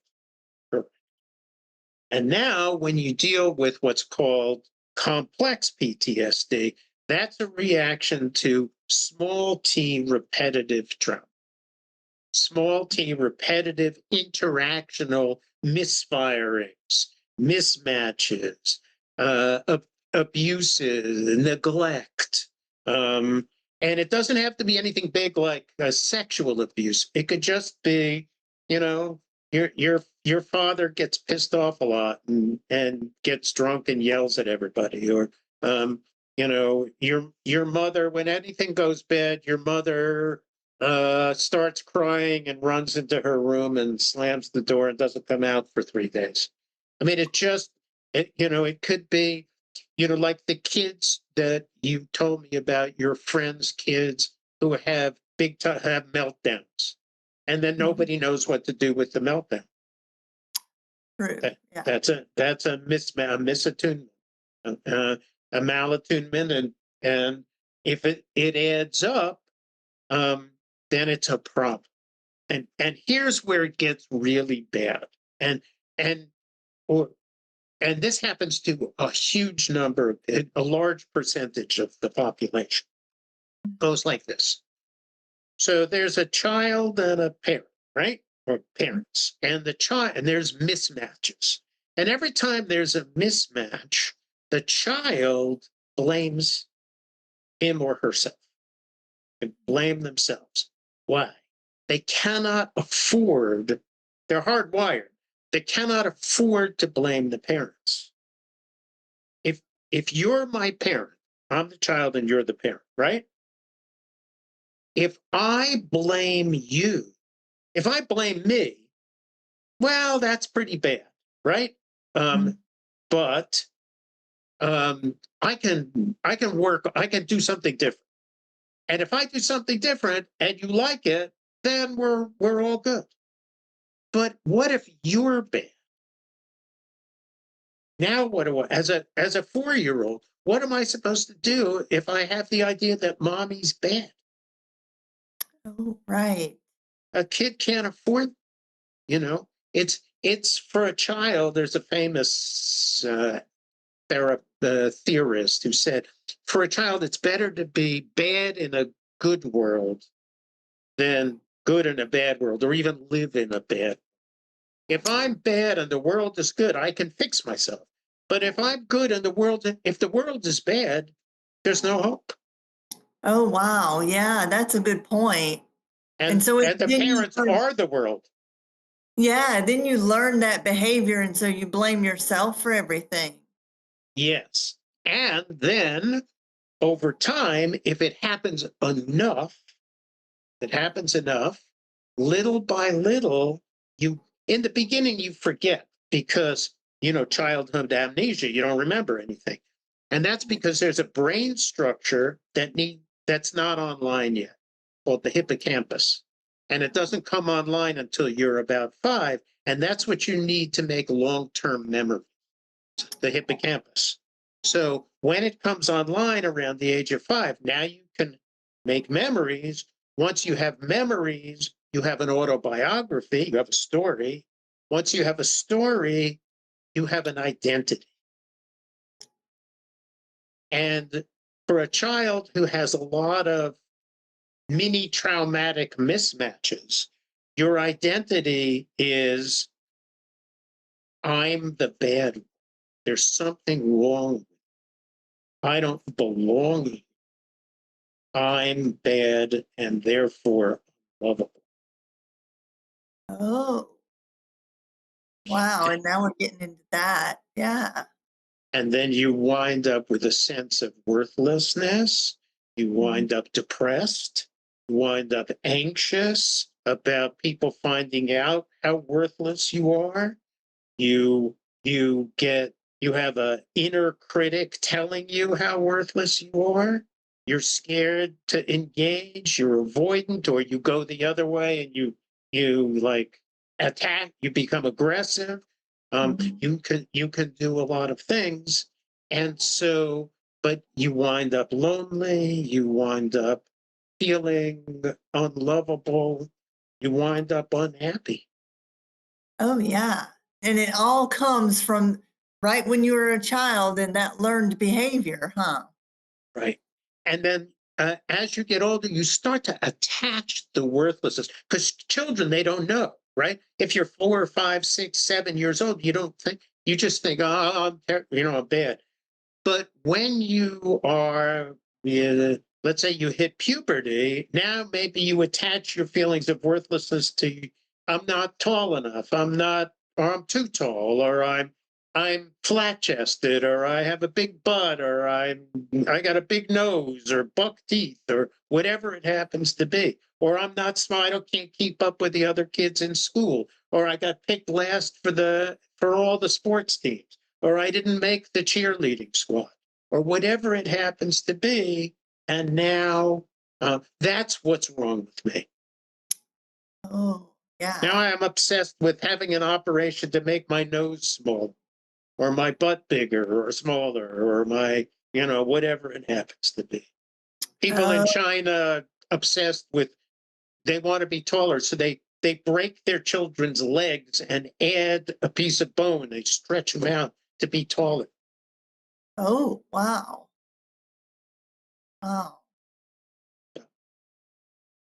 Correct. And now, when you deal with what's called complex PTSD, that's a reaction to small t repetitive trauma. Small t repetitive interactional misfirings, mismatches, abuses, neglect. And it doesn't have to be anything big like sexual abuse. It could just be, you know, your father gets pissed off a lot and gets drunk and yells at everybody, or your mother when anything goes bad, your mother starts crying and runs into her room and slams the door and doesn't come out for 3 days. I mean, it could be, like the kids that you told me about, your friends' kids who have have meltdowns, and then Mhm. nobody knows what to do with the meltdown. True. That, Yeah. that's a misattunement, a malattunement, and if it adds up, um, then it's a problem. And here's where it gets really bad. And and or and this happens to a huge number, a large percentage of the population. It goes like this. So there's a child and a parent, right? Or parents, and there's mismatches. And every time there's a mismatch, the child blames him or herself and blame themselves. Why? They cannot afford, they're hardwired. They cannot afford to blame the parents. If if you're my parent, I'm the child and you're the parent, right? If I blame you, if I blame me, well, that's pretty bad, right? Mhm. But I can do something different. And if I do something different and you like it, then we're all good. But what if you're bad? Now what do I, as a 4-year-old, what am I supposed to do if I have the idea that mommy's bad? Oh, right. A kid can't afford, it's for a child. There's a famous theorist who said, for a child, it's better to be bad in a good world than good in a bad world, or even live in a bad. If I'm bad and the world is good, I can fix myself. But if I'm good and if the world is bad, there's no hope. Oh, wow. Yeah, that's a good point. And And so and the then you parents learn, are the world. yeah, then you learn that behavior, and so you blame yourself for everything. Yes. And then over time, if it happens enough, little by little, you in the beginning you forget because childhood amnesia, you don't remember anything. And that's because there's a brain structure that's not online yet, called the hippocampus. And it doesn't come online until you're about 5. And that's what you need to make long-term memory, the hippocampus. So when it comes online around the age of 5, now you can make memories. Once you have memories, you have an autobiography, you have a story. Once you have a story, you have an identity. And for a child who has a lot of mini traumatic mismatches, your identity is, I'm the bad one. There's something wrong. I don't belong. I'm bad and therefore lovable. Oh, wow. And now we're getting into that. Yeah. And then you wind up with a sense of worthlessness. You Mhm. wind up depressed. You wind up anxious about people finding out how worthless you are. You you have a inner critic telling you how worthless you are. You're scared to engage, you're avoidant, or you go the other way and you like attack, you become aggressive. Mhm. You can do a lot of things. And so, but you wind up lonely, you wind up feeling unlovable, you wind up unhappy. Oh, yeah. And it all comes from right when you were a child and that learned behavior, huh? Right. And then as you get older, you start to attach the worthlessness because children, they don't know, right? If you're 4 or 5, 6, 7 years old, you don't think, you just think, oh, I'm bad. But when you are, let's say you hit puberty, now maybe you attach your feelings of worthlessness to, I'm not tall enough, I'm not, or I'm too tall, or I'm flat chested, or I have a big butt, or I got a big nose, or buck teeth, or whatever it happens to be. Or I'm not smart, I can't keep up with the other kids in school, or I got picked last for all the sports teams, or I didn't make the cheerleading squad, or whatever it happens to be. And now that's what's wrong with me. Oh, Now yeah. I am obsessed with having an operation to make my nose small, or my butt bigger or smaller, or my, whatever it happens to be. People in Oh, China obsessed with, they want to be taller. So they break their children's legs and add a piece of bone. They stretch them out to be taller. oh, wow. Wow.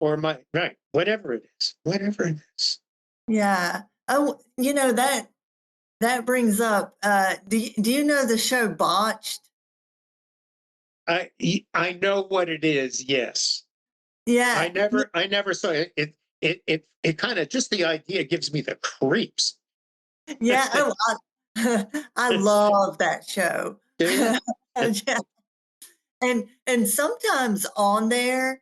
Or right, whatever it is, whatever it is. Yeah. Oh, that brings up, do you know the show Botched? I know what it is. Yes. Yeah. I never saw it. It kind of, just the idea gives me the creeps. Yeah. Oh, I love that show. Do you? Yeah. And sometimes on there,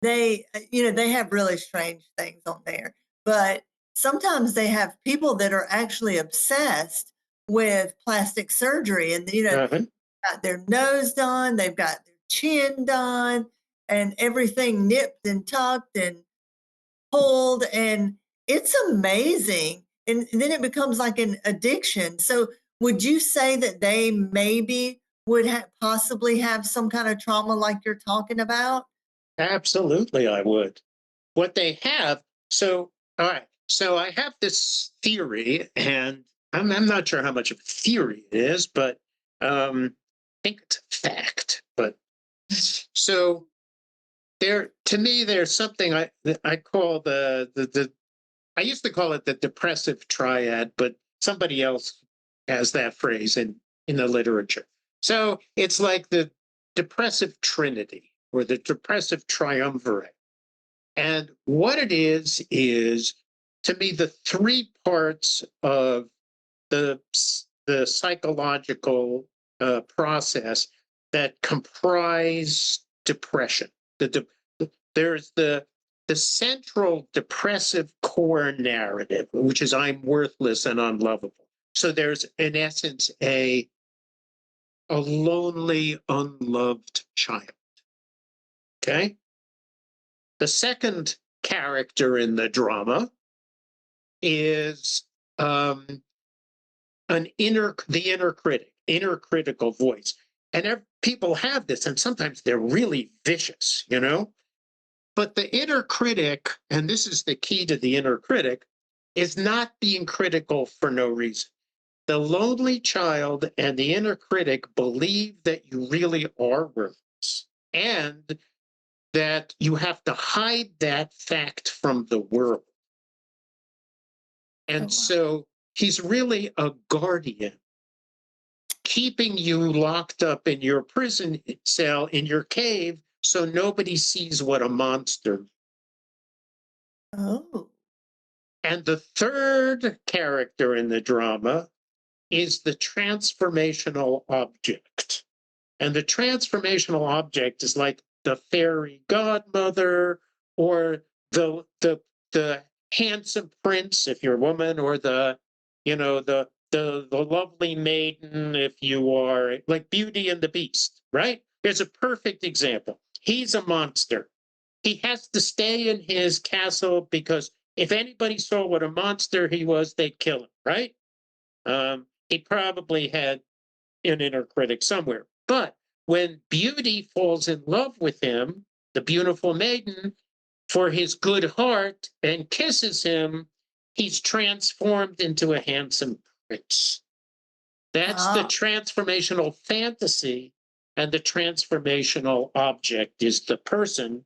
they have really strange things on there, but sometimes they have people that are actually obsessed with plastic surgery, and Uh-huh. got their nose done, they've got their chin done, and everything nipped and tucked and pulled, and it's amazing. And then it becomes like an addiction. So, would you say that they maybe would possibly have some kind of trauma like you're talking about? Absolutely, I would. What they have, so, all right. So I have this theory, and I'm not sure how much of a theory it is, but I think it's a fact. But so to me, there's something that I call the I used to call it the depressive triad, but somebody else has that phrase in the literature. So it's like the depressive trinity, or the depressive triumvirate. And what it is to me the three parts of the the psychological process that comprise depression. There's the central depressive core narrative, which is I'm worthless and unlovable. So there's in essence a lonely, unloved child. Okay. The second character in the drama is um, the inner critical voice. And people have this, and sometimes they're really vicious, But the inner critic, and this is the key to the inner critic, is not being critical for no reason. The lonely child and the inner critic believe that you really are worthless, and that you have to hide that fact from the world. Oh, And wow. so he's really a guardian, keeping you locked up in your prison cell, in your cave, so nobody sees what a monster. Oh, And the third character in the drama is the transformational object. And the transformational object is like the fairy godmother, or the handsome prince if you're a woman, or the lovely maiden if you are, like Beauty and the Beast, right? There's a perfect example. He's a monster. He has to stay in his castle because if anybody saw what a monster he was, they'd kill him, right? He probably had an inner critic somewhere. But when Beauty falls in love with him, the beautiful maiden, for his good heart, and kisses him, he's transformed into a handsome prince. That's the ah, transformational fantasy. And the transformational object is the person.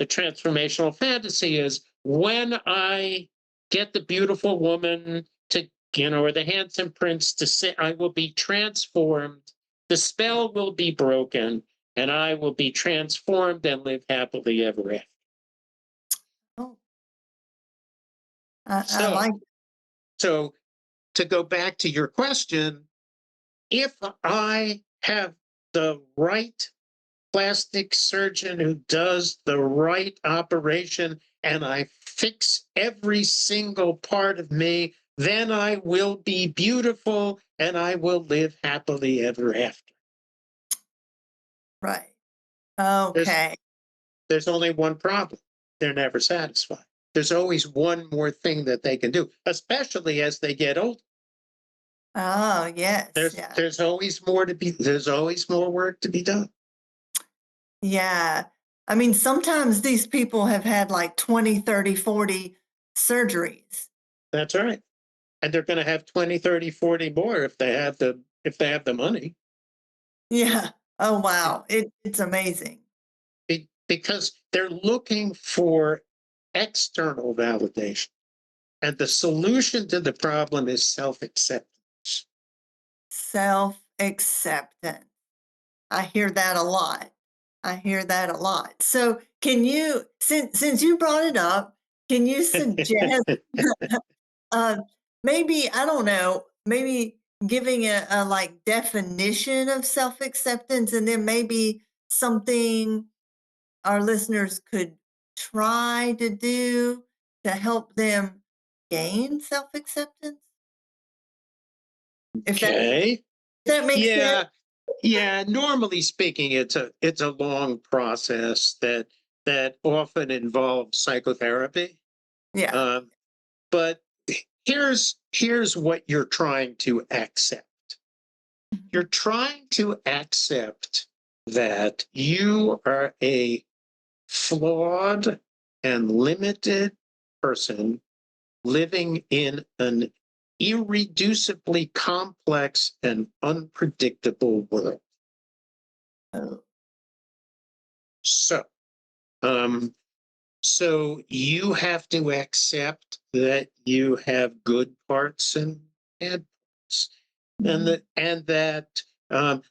The transformational fantasy is when I get the beautiful woman to, or the handsome prince to say, I will be transformed. The spell will be broken, and I will be transformed and live happily ever after. oh, I So, like. so to go back to your question, if I have the right plastic surgeon who does the right operation and I fix every single part of me, then I will be beautiful and I will live happily ever after. Right. There's, Okay. there's only one problem. They're never satisfied. There's always one more thing that they can do, especially as they get older. Oh, yes. Yeah. There's always more to be, there's always more work to be done. Yeah. I mean, sometimes these people have had like 20, 30, 40 surgeries. That's right. And they're going to have 20, 30, 40 more if they have the money. Yeah. Oh, wow. It's amazing. Because they're looking for external validation. And the solution to the problem is self-acceptance. Self-acceptance. I hear that a lot. I hear that a lot. So can you, since you brought it up, can you suggest uh, maybe, I don't know, maybe giving a like definition of self-acceptance and then maybe something our listeners could try to do to help them gain self-acceptance? If Okay. that makes sense? Yeah. Yeah. Normally speaking, it's a long process that often involves psychotherapy. Yeah. Um, but here's what you're trying to accept. You're trying to accept that you are a flawed and limited person living in an irreducibly complex and unpredictable world. Oh, So, um, so you have to accept that you have good parts and bad parts, mhm. and that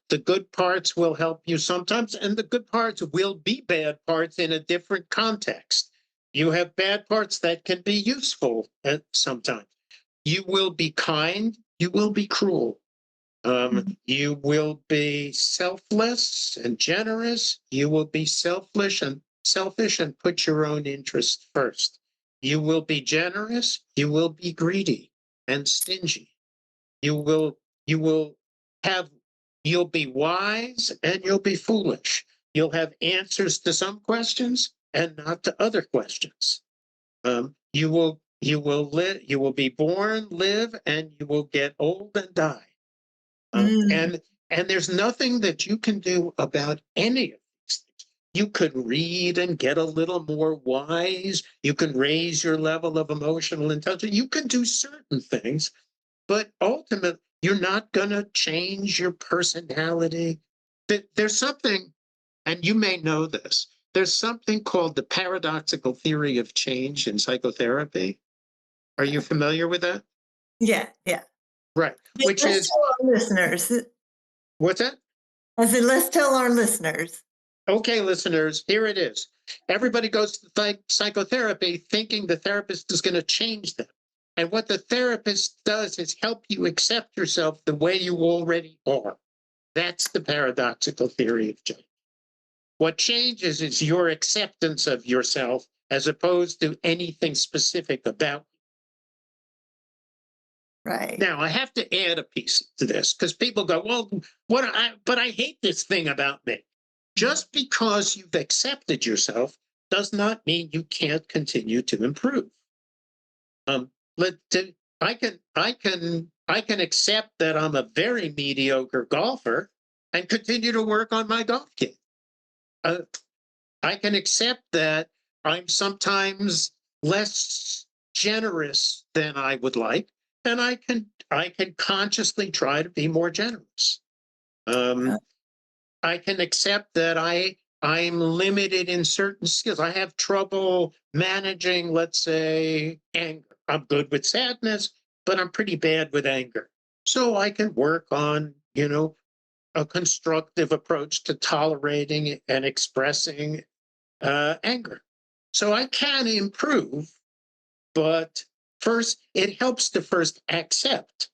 the good parts will help you sometimes, and the good parts will be bad parts in a different context. You have bad parts that can be useful at sometimes. You will be kind. You will be cruel. Mhm. You will be selfless and generous. You will be selfish and put your own interest first. You will be generous. You will be greedy and stingy. You will have you'll be wise and you'll be foolish. You'll have answers to some questions and not to other questions. You will be born, live, and you will get old and die. Um, Mm, and and there's nothing that you can do about any of these things. You could read and get a little more wise. You can raise your level of emotional intelligence. You can do certain things, but ultimately, you're not going to change your personality. There's something, and you may know this. There's something called the paradoxical theory of change in psychotherapy. Are you familiar with that? yeah, yeah. Right. Yeah, Which let's is tell our listeners. what's that? I said, let's tell our listeners. Okay, listeners, here it is. Everybody goes to psychotherapy thinking the therapist is going to change them. And what the therapist does is help you accept yourself the way you already are. That's the paradoxical theory of change. What changes is your acceptance of yourself as opposed to anything specific about Right. Now, I have to add a piece to this because people go, well, but I hate this thing about me. Just because you've accepted yourself does not mean you can't continue to improve. Um, let I can accept that I'm a very mediocre golfer and continue to work on my golf game. Uh, I can accept that I'm sometimes less generous than I would like, and I can consciously try to be more generous. Uh, Um, I can accept that I'm limited in certain skills. I have trouble managing, let's say, anger. I'm good with sadness, but I'm pretty bad with anger. So I can work on, a constructive approach to tolerating and expressing anger. So I can improve, but first, it helps to first accept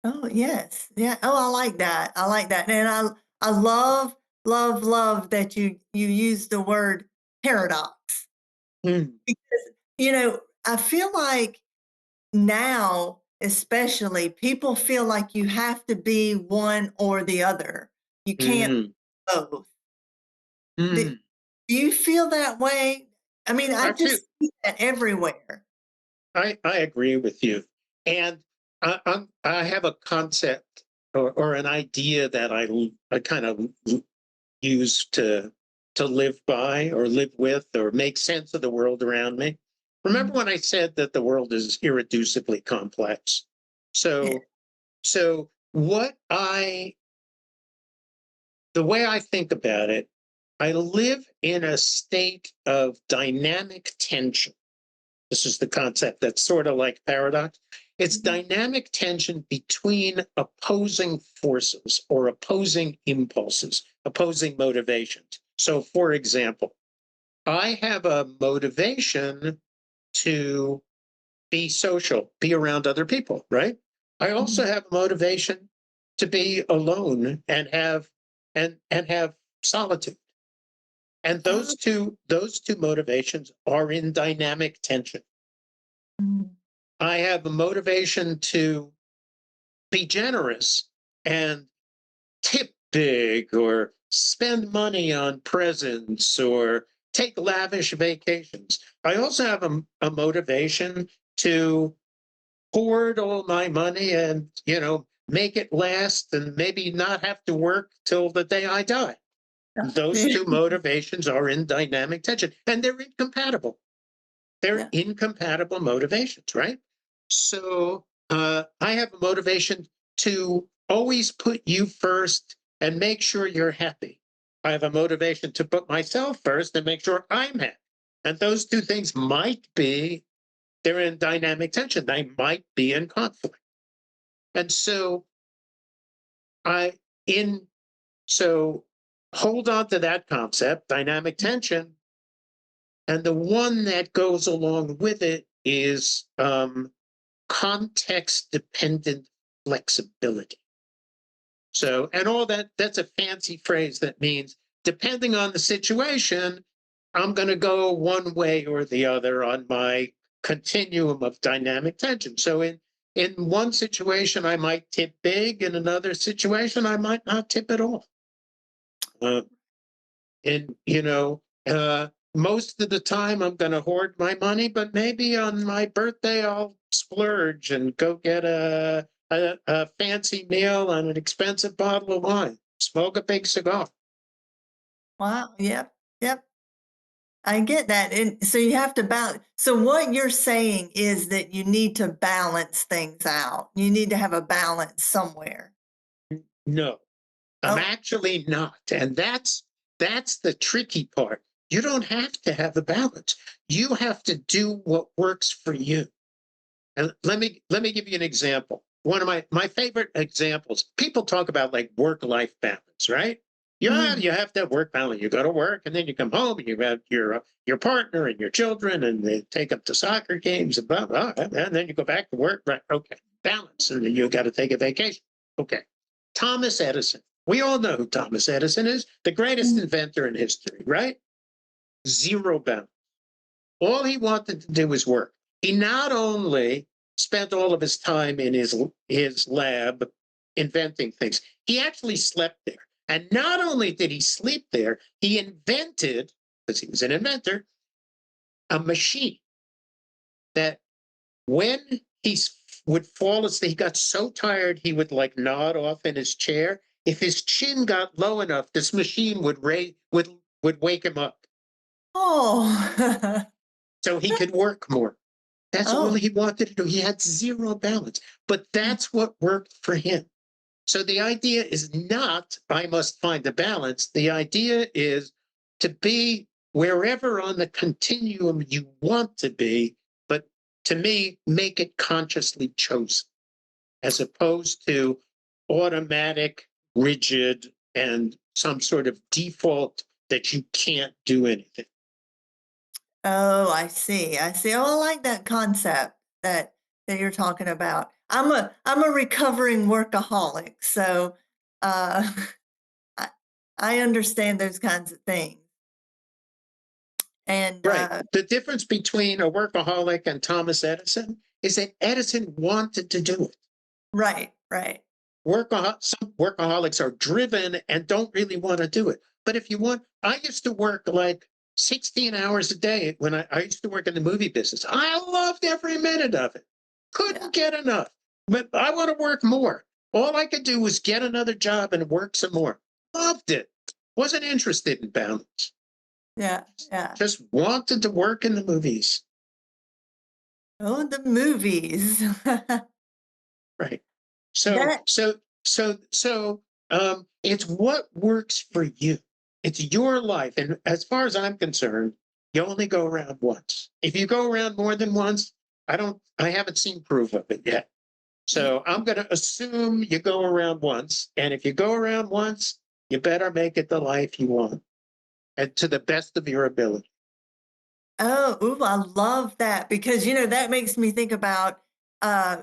Oh, yes. Yeah. Oh, I like that. I like that. And I love, love, love that you use the word paradox. Mm, Because, I feel like now, especially, people feel like you have to be one or the other. You can't mm, both. Do, mm. do you feel that way? I mean, I I feel just see that everywhere. I agree with you, and I have a concept or an idea that I kind of use to live by or live with or make sense of the world around me. Remember Mhm. when I said that the world is irreducibly complex? Yeah. So what I the way I think about it, I live in a state of dynamic tension. This is the concept that's sort of like paradox. It's Mhm. dynamic tension between opposing forces or opposing impulses, opposing motivations. So, for example, I have a motivation to be social, be around other people, right? I also Mhm. have a motivation to be alone and have solitude. And Oh, those two motivations are in dynamic tension. mhm. I have a motivation to be generous and tip big or spend money on presents or take lavish vacations. I also have a motivation to hoard all my money and, make it last and maybe not have to work till the day I die. Those Yeah. two motivations are in dynamic tension and they're incompatible. They're Yeah. incompatible motivations, right? So I have a motivation to always put you first and make sure you're happy. I have a motivation to put myself first and make sure I'm happy. And those two things they're in dynamic tension. They might be in conflict. And so I, in, so hold on to that concept, dynamic tension. And the one that goes along with it is context dependent flexibility. So, and all that's a fancy phrase that means depending on the situation, I'm going to go one way or the other on my continuum of dynamic tension. So, in one situation, I might tip big. In another situation, I might not tip at all. Uh, and, most of the time I'm going to hoard my money, but maybe on my birthday, I'll splurge and go get a fancy meal and an expensive bottle of wine, smoke a big cigar. Wow. Yep. Yep. I get that. And so you have to balance. So what you're saying is that you need to balance things out. You need to have a balance somewhere. No, I'm Oh, actually not. And that's the tricky part. You don't have to have a balance. You have to do what works for you. And let me give you an example. One of my favorite examples. People talk about like work life balance, right? Yeah, mm, you have to have work balance. You go to work, and then you come home, and you have your partner and your children, and they take them to soccer games, and blah blah, and then you go back to work. Right? Okay, balance, and then you got to take a vacation. Okay, Thomas Edison. We all know who Thomas Edison is, the greatest mm. inventor in history, right? Zero balance. All he wanted to do was work. He not only spent all of his time in his lab inventing things, he actually slept there. And not only did he sleep there, he invented, because he was an inventor, a machine that when would fall asleep, he got so tired he would like nod off in his chair. If his chin got low enough, this machine would wake him up Oh, so he could work more. That's all oh, he wanted to do. He had zero balance, but mm, that's what worked for him. So the idea is not, I must find a balance. The idea is to be wherever on the continuum you want to be, but to me, make it consciously chosen as opposed to automatic, rigid, and some sort of default that you can't do anything. oh, I see. I see. Oh, I like that concept that you're talking about. I'm a recovering workaholic, so uh, I I understand those kinds of things. And Right. The difference between a workaholic and Thomas Edison is that Edison wanted to do it. right, right, Some workaholics are driven and don't really want to do it. But if you want, I used to work like 16 hours a day when I used to work in the movie business. I loved every minute of it. yeah, Couldn't get enough. But I want to work more. All I could do was get another job and work some more. Loved it. Wasn't interested in balance. yeah, yeah. Just wanted to work in the movies. Oh, the movies. Right. So, That so, it's what works for you. It's your life. And as far as I'm concerned, you only go around once. If you go around more than once, I haven't seen proof of it yet. So I'm going to assume you go around once. And if you go around once, you better make it the life you want and to the best of your ability. oh, ooh, I love that because that makes me think about uh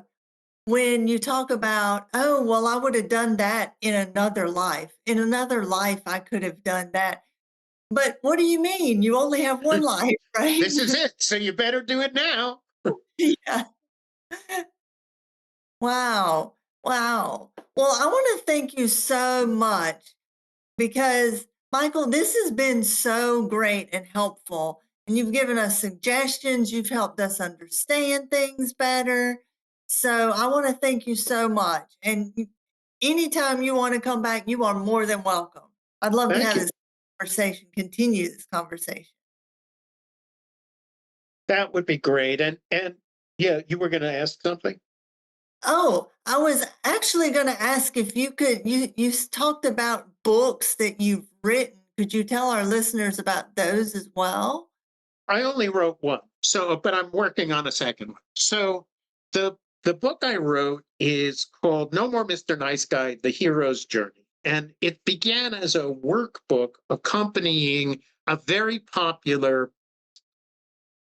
when you talk about, oh, well, I would have done that in another life. In another life, I could have done that. But what do you mean? You only have one life, right? This is it. So you better do it now. Yeah. Wow. Wow. Well, I want to thank you so much because, Michael, this has been so great and helpful. And you've given us suggestions, you've helped us understand things better. So I want to thank you so much. And anytime you want to come back, you are more than welcome. I'd love to Thank have you. this conversation, continue this conversation. That would be great. And yeah, you were going to ask something? Oh, I was actually going to ask if you could, talked about books that you've written. Could you tell our listeners about those as well? I only wrote one. So, but I'm working on a second one. So the book I wrote is called No More Mr. Nice Guy: The Hero's Journey. And it began as a workbook accompanying a very popular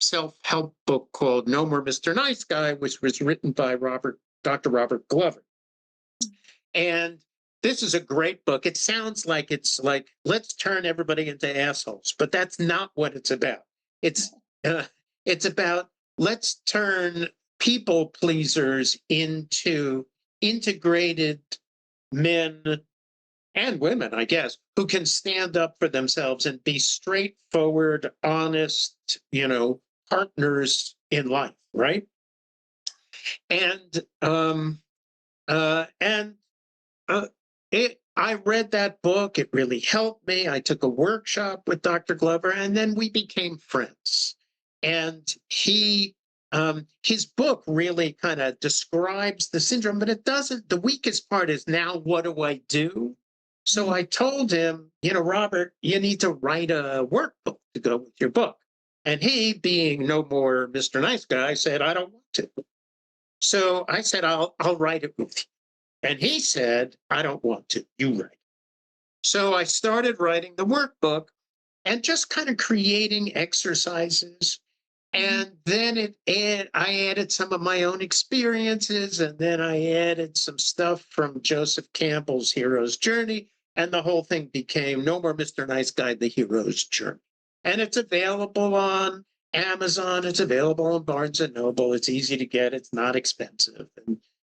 self-help book called No More Mr. Nice Guy, which was written by Dr. Robert Glover. And this is a great book. It sounds like it's like, let's turn everybody into assholes, but that's not what it's about. It's uh, it's about let's turn people pleasers into integrated men and women, I guess, who can stand up for themselves and be straightforward, honest, partners in life, right? And uh, and uh, I read that book. It really helped me. I took a workshop with Dr. Glover, and then we became friends. And his book really kind of describes the syndrome, but it doesn't. The weakest part is now, what do I do? So Mhm. I told him, Robert, you need to write a workbook to go with your book. And he, being no more Mr. Nice Guy, said, I don't want to. So I said, I'll write it with you. And he said, I don't want to, you write. So I started writing the workbook and just kind of creating exercises. Mhm. And then I added some of my own experiences, and then I added some stuff from Joseph Campbell's Hero's Journey. And the whole thing became No More Mr. Nice Guy: The Hero's Journey. And it's available on Amazon. It's available on Barnes and Noble. It's easy to get. It's not expensive.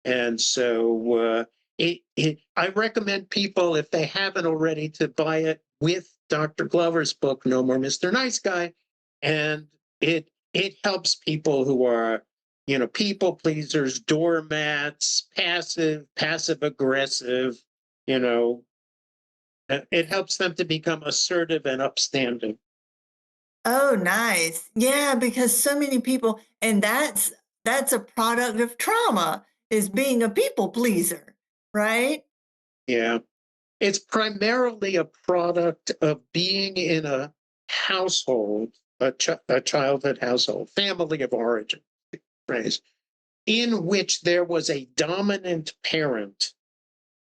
And so I recommend people, if they haven't already, to buy it with Dr. Glover's book, No More Mr. Nice Guy. And it helps people who are, people pleasers, doormats, passive aggressive, you know, it helps them to become assertive and upstanding. Oh, nice. Yeah, because so many people, and that's a product of trauma, is being a people pleaser, right? Yeah. It's primarily a product of being in a household, a childhood household, family of origin, phrase, in which there was a dominant parent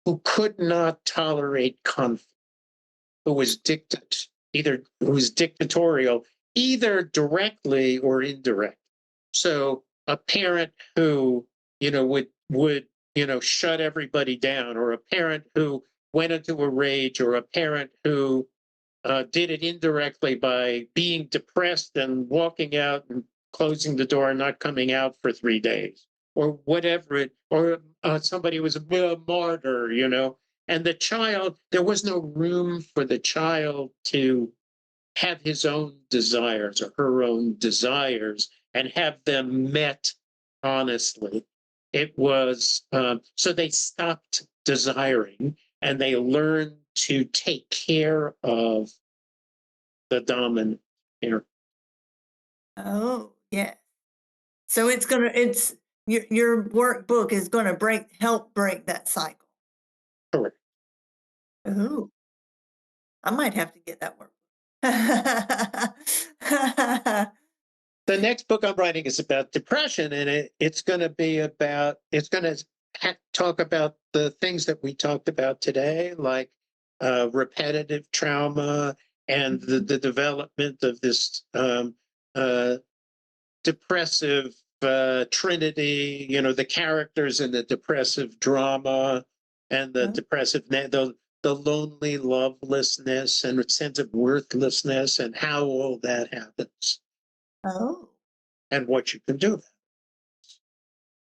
who could not tolerate conflict, who was who was dictatorial, either directly or indirect. So a parent who, would shut everybody down, or a parent who went into a rage, or a parent who did it indirectly by being depressed and walking out and closing the door and not coming out for 3 days, or whatever it, or somebody was a martyr, and there was no room for the child to have his own desires or her own desires and have them met honestly. It was so they stopped desiring and they learned to take care of the dominant parent. Oh, yeah. So it's your workbook is gonna help break that cycle. Correct. Ooh, I might have to get that workbook. The next book I'm writing is about depression, and it's going to talk about the things that we talked about today, like repetitive trauma and the development of this depressive trinity. The characters in the depressive drama and the Oh, depressive the lonely lovelessness and sense of worthlessness, and how all that happens oh, and what you can do.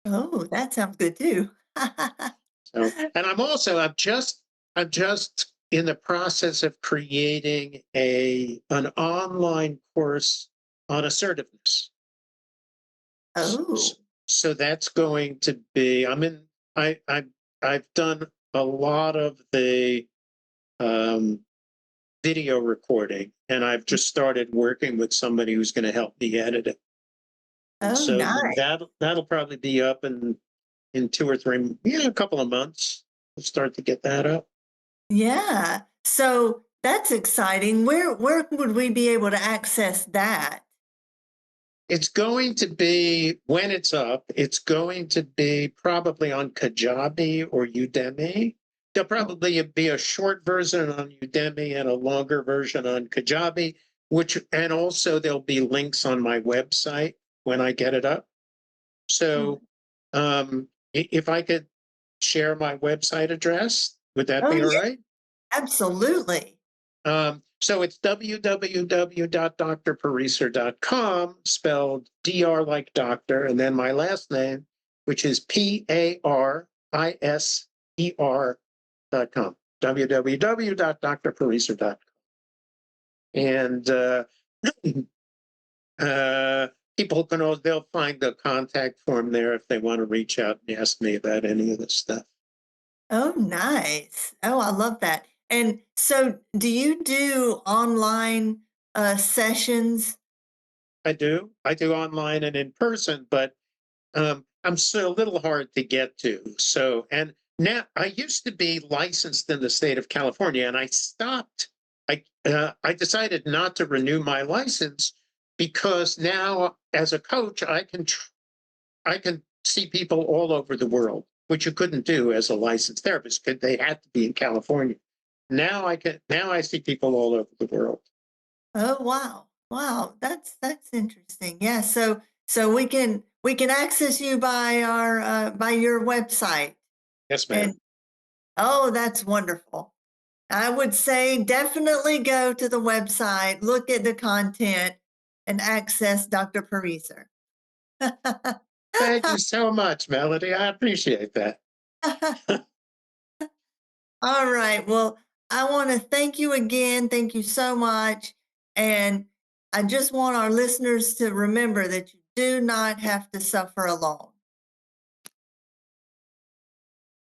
oh, that sounds good too. So, and I'm just in the process of creating an online course on assertiveness. Oh, So that's going to be, I've done a lot of the video recording, and I've just started working with somebody who's going to help me edit it. And oh, so nice. that'll probably be up in 2 or 3, a couple of months. We'll start to get that up. Yeah. So that's exciting. Where would we be able to access that? It's going to be, when it's up, it's going to be probably on Kajabi or Udemy. There'll Oh, probably be a short version on Udemy and a longer version on Kajabi, and also there'll be links on my website when I get it up. hmm. So if I could share my website address, would that Oh, be all yeah, right? absolutely. So it's www.drpariser.com, spelled DR like doctor, and then my last name, which is PARISER.com, www.drpariser.com. And people they'll find the contact form there if they want to reach out and ask me about any of this stuff. Oh, nice. Oh, I love that. And so do you do online sessions? I do. I do online and in person, but I'm still a little hard to get to. So, and now I used to be licensed in the state of California, and I stopped. I decided not to renew my license because now, as a coach, I can see people all over the world, which you couldn't do as a licensed therapist because they had to be in California. Now I can. Now I see people all over the world. Oh, wow. Wow, that's interesting. Yeah, so we can access you by our by your website. Yes, ma'am. And oh, that's wonderful. I would say definitely go to the website, look at the content, and access Dr. Pariser. Thank you so much, Melody. I appreciate that. All right. Well, I want to thank you again. Thank you so much. And I just want our listeners to remember that you do not have to suffer alone.